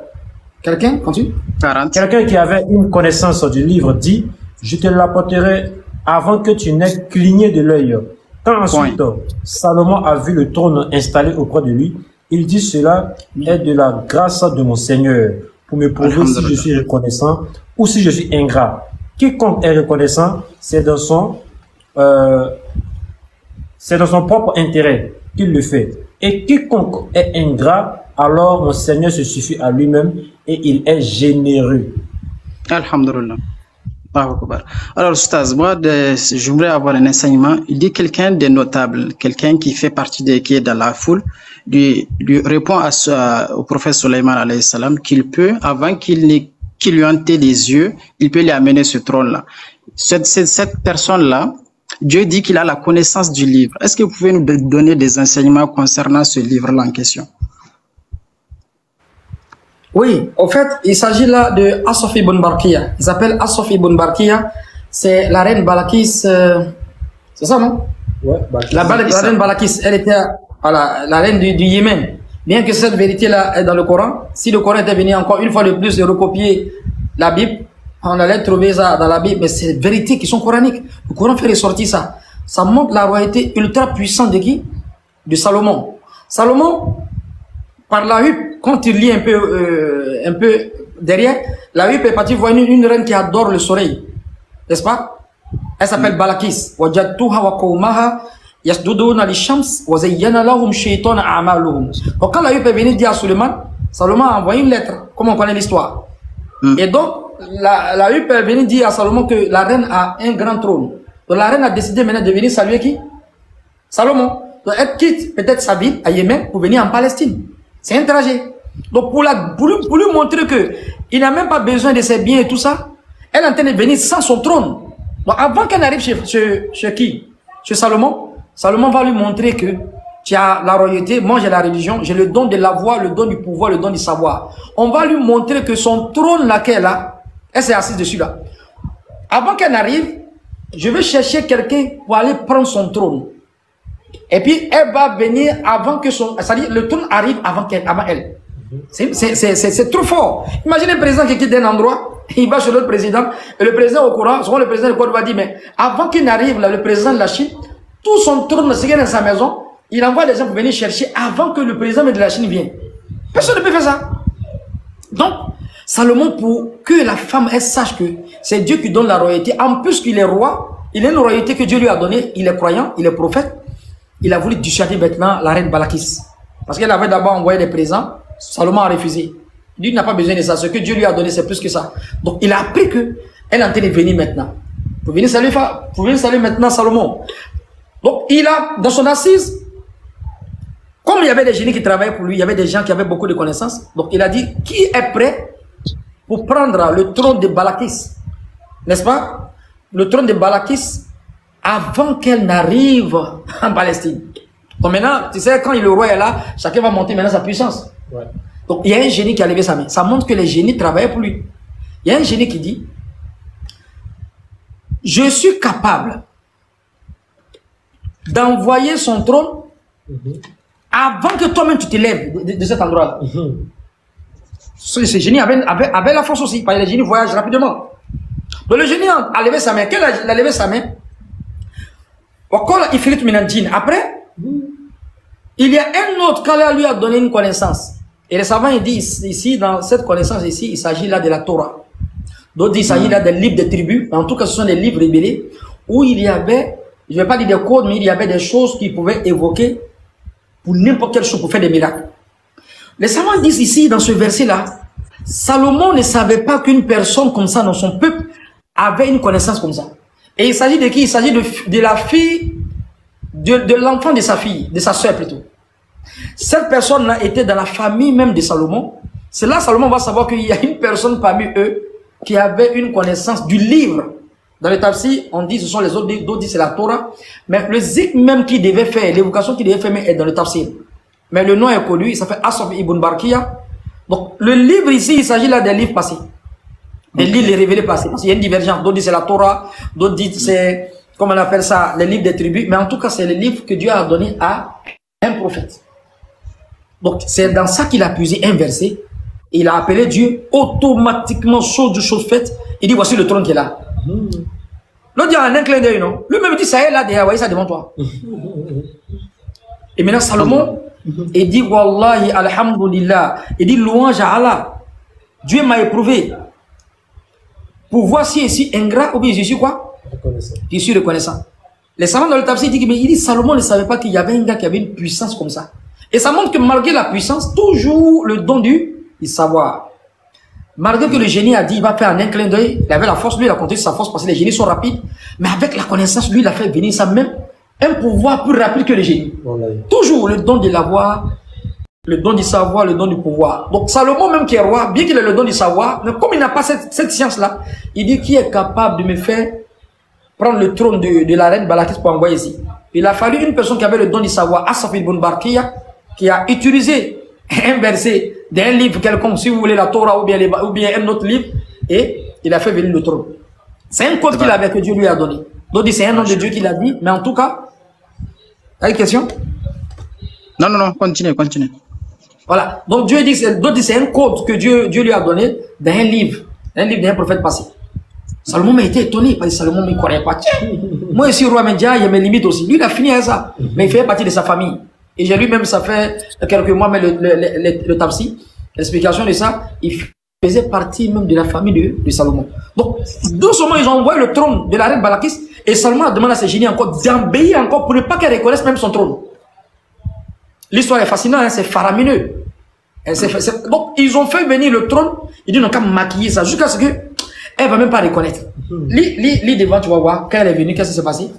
Quelqu'un, continue. 40. Quelqu'un qui avait une connaissance du livre dit, je te l'apporterai avant que tu n'aies cligné de l'œil. Quand ensuite Salomon a vu le trône installé auprès de lui, il dit, cela est de la grâce de mon Seigneur pour me prouver si je suis reconnaissant ou si je suis ingrat. Quiconque est reconnaissant, c'est dans son propre intérêt qu'il le fait. Et quiconque est ingrat, alors mon Seigneur se suffit à lui-même et il est généreux. Alhamdulillah. Alors, Oustaz, moi, j'aimerais avoir un enseignement. Il dit quelqu'un de notable, quelqu'un qui fait partie qui est dans la foule, lui répond au prophète Sulayman alayhi salam qu'il peut, avant qu'il lui hante les yeux, il peut lui amener ce trône-là. Cette personne-là, Dieu dit qu'il a la connaissance du livre. Est-ce que vous pouvez nous donner des enseignements concernant ce livre-là en question? Oui, au fait, il s'agit là de Asaf ibn Barkiya. Il s'appelle Asaf ibn Barkiya. C'est la reine Balakis. C'est ça, non? Ouais, la reine Balakis, elle était la reine du Yémen. Bien que cette vérité-là est dans le Coran, si le Coran était venu encore une fois de plus de recopier la Bible, on allait trouver ça dans la Bible. Mais c'est des vérités qui sont coraniques. Le Coran fait ressortir ça. Ça montre la royauté ultra puissante de qui? De Salomon. Salomon, par la huppe, quand tu lis un peu derrière, la huppe est partie voir une reine qui adore le soleil. N'est-ce pas? Elle s'appelle Balakis. وَجَدْتُهَا وَقَوْمَهَا يَسْجُدُونَ لِلشَّمْسِ وَزَيَّنَ لَهُمْ شَيْطَانُ أَعْمَالُهُم. Donc quand la huppe est venue dire à Salomon a envoyé une lettre, comme on connaît l'histoire. Et donc, la huppe est venue dire à Salomon que la reine a un grand trône. Donc la reine a décidé maintenant de venir saluer qui? Salomon. Donc elle quitte peut-être sa ville à Yémen pour venir en Palestine. C'est un trajet. Donc pour lui montrer que il n'a même pas besoin de ses biens et tout ça, elle est en train de venir sans son trône. Donc avant qu'elle arrive chez qui? Chez Salomon. Salomon va lui montrer que tu as la royauté, moi j'ai la religion, j'ai le don de la voix, le don du pouvoir, le don du savoir. On va lui montrer que son trône là qu'elle a, elle s'est assise dessus là. Avant qu'elle n'arrive, je vais chercher quelqu'un pour aller prendre son trône. Et puis, elle va venir avant que c'est-à-dire, le trône arrive avant elle. C'est trop fort. Imaginez un président qui quitte un endroit, il va chez l'autre président, et le président au courant, souvent le président du Côte va dire, mais avant qu'il n'arrive là, le président de la Chine, tout son trône, c'est qu'il est dans sa maison, il envoie des gens pour venir chercher avant que le président de la Chine vienne. Personne ne peut faire ça. Donc, Salomon, pour que la femme, elle sache que c'est Dieu qui donne la royauté, en plus qu'il est roi, il a une royauté que Dieu lui a donnée, il est croyant, il est prophète, il a voulu dissuader maintenant la reine Balakis. Parce qu'elle avait d'abord envoyé des présents, Salomon a refusé. Lui n'a pas besoin de ça, ce que Dieu lui a donné, c'est plus que ça. Donc, il a appris que elle est en train de venir maintenant. Pour venir saluer maintenant Salomon. Donc, il a, dans son assise, comme il y avait des génies qui travaillaient pour lui, il y avait des gens qui avaient beaucoup de connaissances. Donc, il a dit, qui est prêt pour prendre le trône de Balakis? N'est-ce pas? Le trône de Balakis, avant qu'elle n'arrive en Palestine. Donc maintenant, tu sais, quand le roi est là, chacun va monter maintenant sa puissance. Ouais. Donc, il y a un génie qui a levé sa main. Ça montre que les génies travaillaient pour lui. Il y a un génie qui dit, je suis capable d'envoyer son trône avant que toi-même tu te lèves de cet endroit-là. Ce génie avait la force aussi, parce que les génies voyagent rapidement. Donc le génie a levé sa main. Quand il a levé sa main, après, il y a un autre qui lui a donné une connaissance. Et les savants ils disent ici, dans cette connaissance ici, il s'agit là de la Torah. D'autres disent il s'agit là des livres des tribus. En tout cas, ce sont des livres révélés où il y avait, je ne vais pas dire des codes, mais il y avait des choses qui pouvaient évoquer pour n'importe quelle chose, pour faire des miracles. Les savants disent ici, dans ce verset-là, Salomon ne savait pas qu'une personne comme ça dans son peuple avait une connaissance comme ça. Et il s'agit de qui? Il s'agit de la fille, de l'enfant de sa fille, de sa soeur plutôt. Cette personne-là était dans la famille même de Salomon. C'est là Salomon va savoir qu'il y a une personne parmi eux qui avait une connaissance du livre. Dans le tafsir, on dit ce sont les autres, d'autres disent c'est la Torah. Mais le zik même qui devait faire, l'évocation qui devait faire est dans le tafsir. Mais le nom est connu, il s'appelle Asaf ibn Barkiya. Donc le livre ici, il s'agit là des livres passés. Des livres révélés passés. Parce qu'il y a une divergence. D'autres disent c'est la Torah, d'autres disent c'est, comment on appelle ça, les livres des tribus. Mais en tout cas, c'est les livres que Dieu a donné à un prophète. Donc c'est dans ça qu'il a puisé un verset. Et il a appelé Dieu automatiquement, chose faite. Il dit voici le trône qui est là. L'autre dit en un clin d'œil, non? Lui-même dit ça est là, voyez ça devant toi. Et maintenant Salomon, il dit Wallahi alhamdulillah. Il dit louange à Allah. Dieu m'a éprouvé pour voir si je suis ingrat ou bien je suis quoi? Je suis reconnaissant. Les savants dans le tafsir disent il dit Salomon ne savait pas qu'il y avait un gars qui avait une puissance comme ça. Et ça montre que malgré la puissance, toujours le don du savoir. Malgré que le génie a dit il va faire un clin d'œil, il avait la force, lui il a compté sa force parce que les génies sont rapides, mais avec la connaissance, lui il a fait venir ça même un pouvoir plus rapide que le génie. Toujours le don de l'avoir, le don du savoir, le don du pouvoir. Donc Salomon même qui est roi, bien qu'il ait le don du savoir, mais comme il n'a pas cette science-là, il dit qui est capable de me faire prendre le trône de la reine Balakis pour envoyer ici. Il a fallu une personne qui avait le don du savoir, Asaf ibn Barkiya, qui a utilisé un verset d'un livre quelconque, si vous voulez la Torah ou bien un autre livre, et il a fait venir le trône. C'est un code qu'il avait que Dieu lui a donné. Donc c'est un nom de Dieu qu'il a dit, mais en tout cas, t'as une question? Non, continue. Voilà. Donc Dieu dit, c'est un code que Dieu lui a donné d'un livre d'un prophète passé. Salomon m'a été étonné parce que Salomon ne me croyait pas. Tiens, moi ici, roi Mendia, il y a mes limites aussi. Lui, il a fini avec ça, mais il fait partie de sa famille. Et j'ai lu même, ça fait quelques mois, mais le tafsir, l'explication de ça, il faisait partie même de la famille de Salomon. Donc, dans ce moment, ils ont envoyé le trône de la reine Balakis, et Salomon a demandé à ses génies encore d'embellir encore pour ne pas qu'elle reconnaisse même son trône. L'histoire est fascinante, hein, c'est faramineux. Donc, ils ont fait venir le trône, ils disent, on va maquiller ça, jusqu'à ce que elle va même pas reconnaître. Lis devant, tu vas voir, quand elle est venue, qu'est-ce qui s'est passé?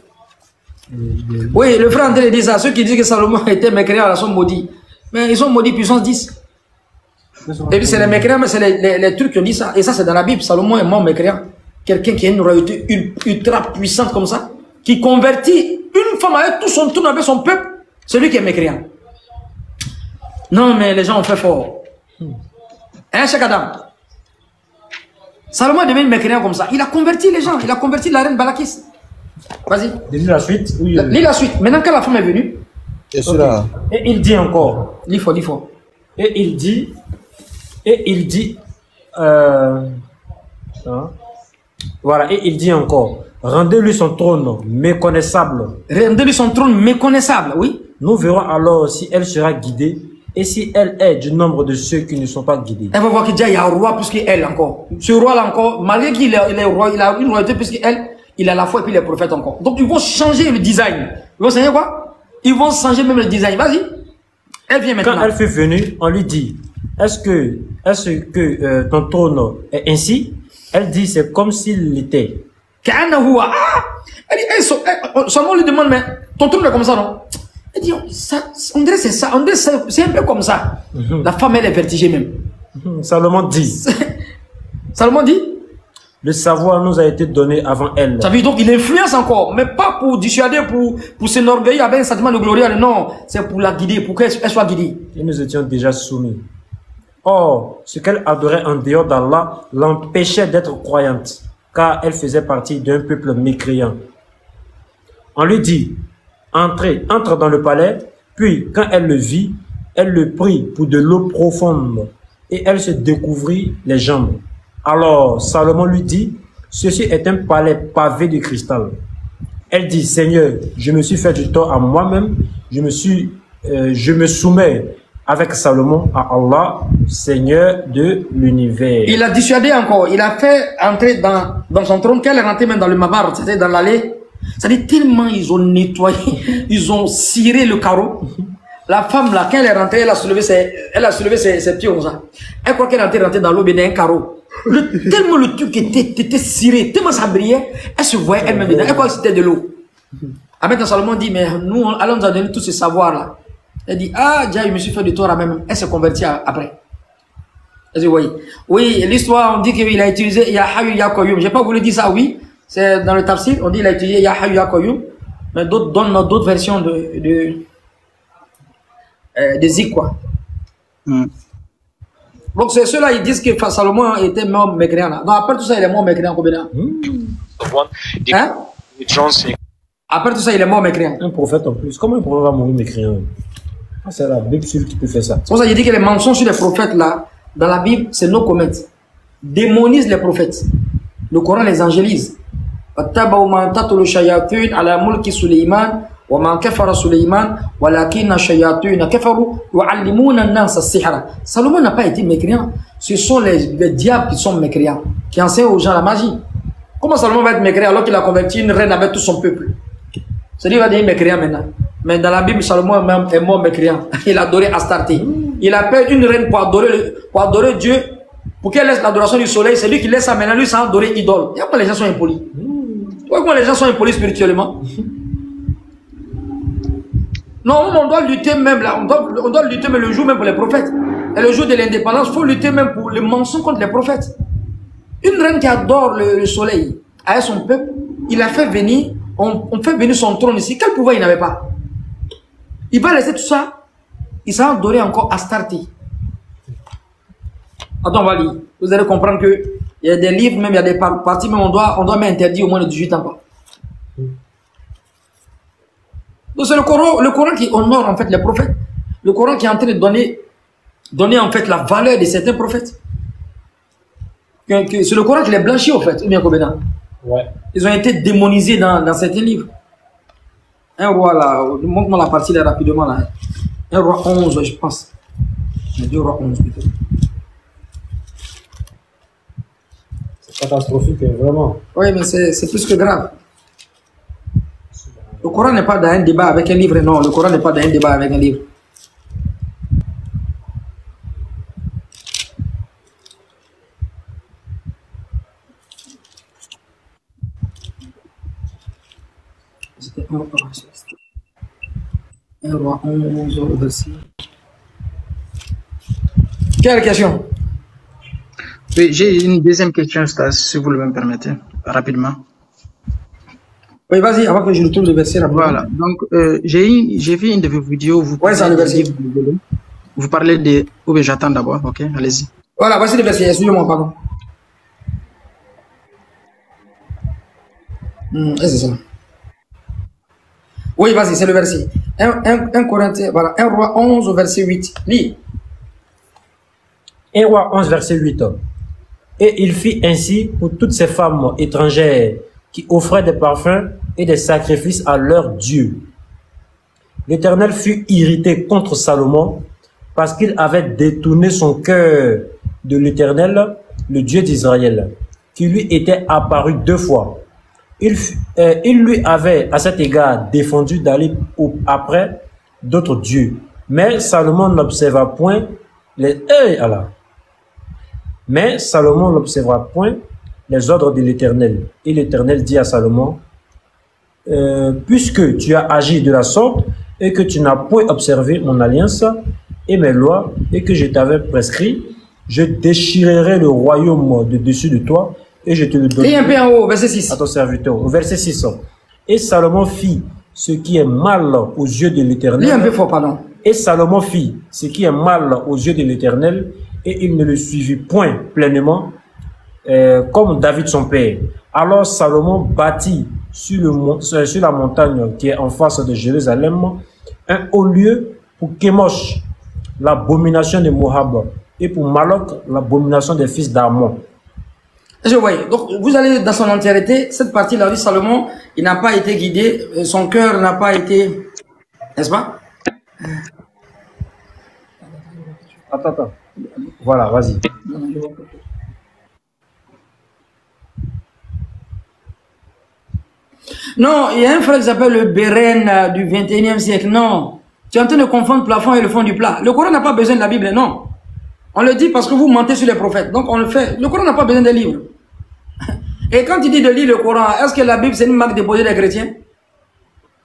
Oui, le frère André dit ça. Ceux qui disent que Salomon était mécréant, ils sont maudits. Mais ils sont maudits puissance 10. Et puis c'est les mécréants, mais c'est les trucs qui ont dit ça. Et ça, c'est dans la Bible. Salomon est mort mécréant. Quelqu'un qui a une royauté ultra puissante comme ça, qui convertit une femme avec tout son tour, avec son peuple, celui qui est mécréant. Non, mais les gens ont fait fort. Hein, Cheikh Adam? Salomon est devenu mécréant comme ça. Il a converti les gens. Il a converti la reine Balakis. Vas-y. Lis la suite. Oui, lis la suite. Maintenant, quand la femme est venue. Okay. Et il dit encore. Lis fort. Et il dit. Voilà. Et il dit encore. Rendez-lui son trône méconnaissable. Rendez-lui son trône méconnaissable, oui. Nous verrons alors si elle sera guidée Et si elle est du nombre de ceux qui ne sont pas guidés? Elle va voir qu'il y a un roi plus qu'elle encore. Ce roi-là encore, malgré qu'il est roi, il a une royauté plus qu'elle, il a la foi et puis les prophètes encore. Donc ils vont changer le design. Ils vont changer quoi? Ils vont changer même le design. Vas-y. Elle vient maintenant. Quand elle fut venue, on lui dit, est-ce que ton trône est ainsi? Elle dit, c'est comme s'il l'était. Elle dit, seulement lui demande, mais ton trône est comme ça, non? Elle dit, on dirait c'est ça, on dirait c'est un peu comme ça. La femme, elle est vertigée même. Salomon dit. Salomon dit? Le savoir nous a été donné avant elle. Ça veut dire donc il influence encore, mais pas pour dissuader, pour s'enorgueillir avec un sentiment de gloire. Non, c'est pour la guider, pour qu'elle soit guidée. Et nous étions déjà soumis. Or, ce qu'elle adorait en dehors d'Allah l'empêchait d'être croyante, car elle faisait partie d'un peuple mécréant. On lui dit, entre dans le palais, puis quand elle le vit, elle le prit pour de l'eau profonde, et elle se découvrit les jambes. Alors Salomon lui dit, ceci est un palais pavé de cristal. Elle dit, Seigneur, je me suis fait du tort à moi-même, je me soumets avec Salomon à Allah, Seigneur de l'univers. Il a dissuadé encore, il a fait entrer dans son trône, qu'elle est rentrée même dans le mabar, c'était dans l'allée. C'est-à-dire tellement ils ont nettoyé, ils ont ciré le carreau. La femme là, quand elle est rentrée, elle a soulevé ses pieds comme ça. Elle croit qu'elle est rentrée dans l'eau, mais dans un carreau. Tellement le truc était ciré, tellement ça brillait, elle se voyait elle-même dedans. Elle croit que c'était de l'eau. Maintenant Salomon dit, mais nous, allons nous a donné tout ce savoir-là. Elle dit, ah, déjà, je me suis fait du tort à même. Elle s'est convertie après. Elle dit, oui. Oui, l'histoire, on dit qu'il a utilisé Ya Hayyu Ya Qayyum. J'ai pas voulu dire ça, oui. C'est dans le tafsir, on dit qu'il a utilisé Ya Hayyu Ya Qayyum. Mais d'autres donnent d'autres versions de zik, quoi. Donc, c'est ceux-là, ils disent que Salomon était mort mécréant. Donc, après tout ça, il est mort mécréant combien? Hein? Après tout ça, il est mort mécréant. Un prophète en plus. Comment un prophète va mourir mécréant? C'est la Bible qui peut faire ça. C'est pour ça que je dis que les mensonges sur les prophètes, là, dans la Bible, c'est no comment. Démonise les prophètes. Le Coran les angélise. Salomon n'a pas été mécréant. Ce sont les diables qui sont mécréants, qui enseignent aux gens la magie. Comment Salomon va être mécréant alors qu'il a converti une reine avec tout son peuple? C'est-à-dire qu'il va devenir mécréant maintenant. Mais dans la Bible, Salomon même est mort mécréant. Il a adoré Astarté. Il appelle une reine pour adorer Dieu, pour qu'elle laisse l'adoration du soleil. C'est lui qui laisse ça maintenant, lui, sans adorer idole. Et comment les gens sont impolis? Tu vois comment les gens sont impolis spirituellement? Non, on doit lutter même là. On doit lutter même le jour même pour les prophètes. Et le jour de l'indépendance, il faut lutter même pour le mensonge contre les prophètes. Une reine qui adore le soleil avec son peuple, il a fait venir, on fait venir son trône ici. Quel pouvoir il n'avait pas? Il va laisser tout ça. Il s'est adoré encore Astarté. Attends, on va lire. Vous allez comprendre que il y a des livres, même il y a des parties, même on doit même interdire au moins de 18 ans. Quoi. Donc c'est le Coran qui honore en fait les prophètes. Le Coran qui est en train de donner en fait la valeur de certains prophètes. C'est le Coran qui les blanchit en fait, ou bien combien? Ouais. Ils ont été démonisés dans certains livres. Un roi là, montre-moi la partie là rapidement là. Un roi 11, je pense. Il y a deux rois 11 plutôt. C'est catastrophique, vraiment. Oui, mais c'est plus que grave. Le Coran n'est pas dans un débat avec un livre, non. Le Coran n'est pas dans un débat avec un livre. C'était un roi 11 verset. Quelle question? Oui, j'ai une deuxième question, Stas, si vous le me permettez, rapidement. Oui, vas-y, avant que je retourne le verset là. Voilà, donc j'ai vu une de vos vidéos, vous parlez de... Oui, j'attends d'abord, ok, allez-y. Voilà, voici le verset, excusez-moi, pardon. C'est ça. Oui, vas-y, c'est le verset. 1 Corinthiens, voilà, 1 roi 11 verset 8. Lis. 1 roi 11 verset 8. Et il fit ainsi pour toutes ces femmes étrangères qui offraient des parfums et des sacrifices à leur Dieu. L'Éternel fut irrité contre Salomon parce qu'il avait détourné son cœur de l'Éternel, le Dieu d'Israël, qui lui était apparu 2 fois. Il lui avait à cet égard défendu d'aller après d'autres dieux. Mais Salomon n'observa point Mais Salomon n'observa point les ordres de l'Éternel. Et l'Éternel dit à Salomon, puisque tu as agi de la sorte et que tu n'as point observé mon alliance et mes lois et que je t'avais prescrit, je déchirerai le royaume de dessus de toi et je te le donnerai. Lis un peu en haut, verset 6. À ton serviteur. Au verset 6. Et Salomon fit ce qui est mal aux yeux de l'Éternel. Lis un peu fort, pardon. Et Salomon fit ce qui est mal aux yeux de l'Éternel et il ne le suivit point pleinement comme David son père. Alors Salomon bâtit sur la montagne qui est en face de Jérusalem un haut lieu pour Kémosh, l'abomination de Moab, et pour Malok, l'abomination des fils d'Ammon. Je vois. Donc, vous allez dans son entièreté, cette partie-là, dit Salomon, il n'a pas été guidé, son cœur n'a pas été, n'est-ce pas? Attends. Voilà, vas-y. Non, il y a un frère qui s'appelle le Beren du 21e siècle. Non. Tu es en train de confondre le plafond et le fond du plat. Le Coran n'a pas besoin de la Bible, non. On le dit parce que vous mentez sur les prophètes. Donc on le fait. Le Coran n'a pas besoin des livres. Et quand tu dis de lire le Coran, est-ce que la Bible c'est une marque déposée des chrétiens?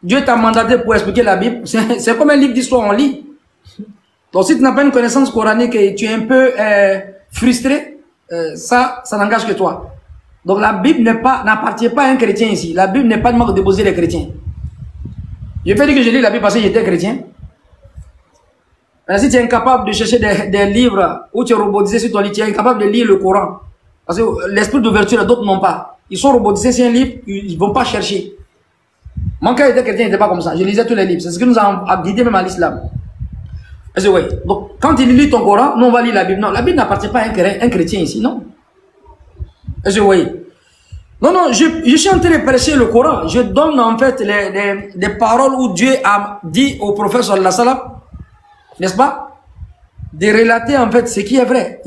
Dieu t'a mandaté pour expliquer la Bible. C'est comme un livre d'histoire, on lit. Donc si tu n'as pas une connaissance coranique et tu es un peu frustré, ça n'engage que toi. Donc la Bible n'appartient pas à un chrétien ici. La Bible n'est pas une marque déposée des chrétiens. Je peux dire que je lis la Bible parce que j'étais chrétien. Si tu es incapable de chercher des livres où tu es robotisé sur ton lit, tu es incapable de lire le Coran. Parce que l'esprit d'ouverture, d'autres n'ont pas. Ils sont robotisés sur un livre, ils ne vont pas chercher. Mon cas était chrétien, il n'était pas comme ça. Je lisais tous les livres. C'est ce que nous avons guidé même à l'islam. Oui. Donc, quand il lit ton Coran, nous on va lire la Bible. Non, la Bible n'appartient pas à un chrétien ici, non. Oui. Non, je suis en train de prêcher le Coran. Je donne en fait des paroles où Dieu a dit au prophète sallallahu alayhi wa sallam, n'est-ce pas, de relater en fait ce qui est vrai.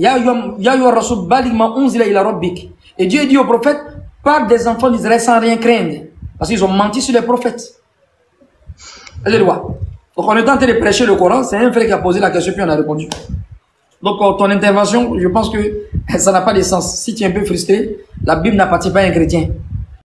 Et Dieu dit au prophète, parle des enfants d'Israël sans rien craindre. Parce qu'ils ont menti sur les prophètes. Alléluia. Donc on est en train de prêcher le Coran, c'est un frère qui a posé la question puis on a répondu. Donc ton intervention, je pense que ça n'a pas de sens. Si tu es un peu frustré, la Bible n'appartient pas à un chrétien.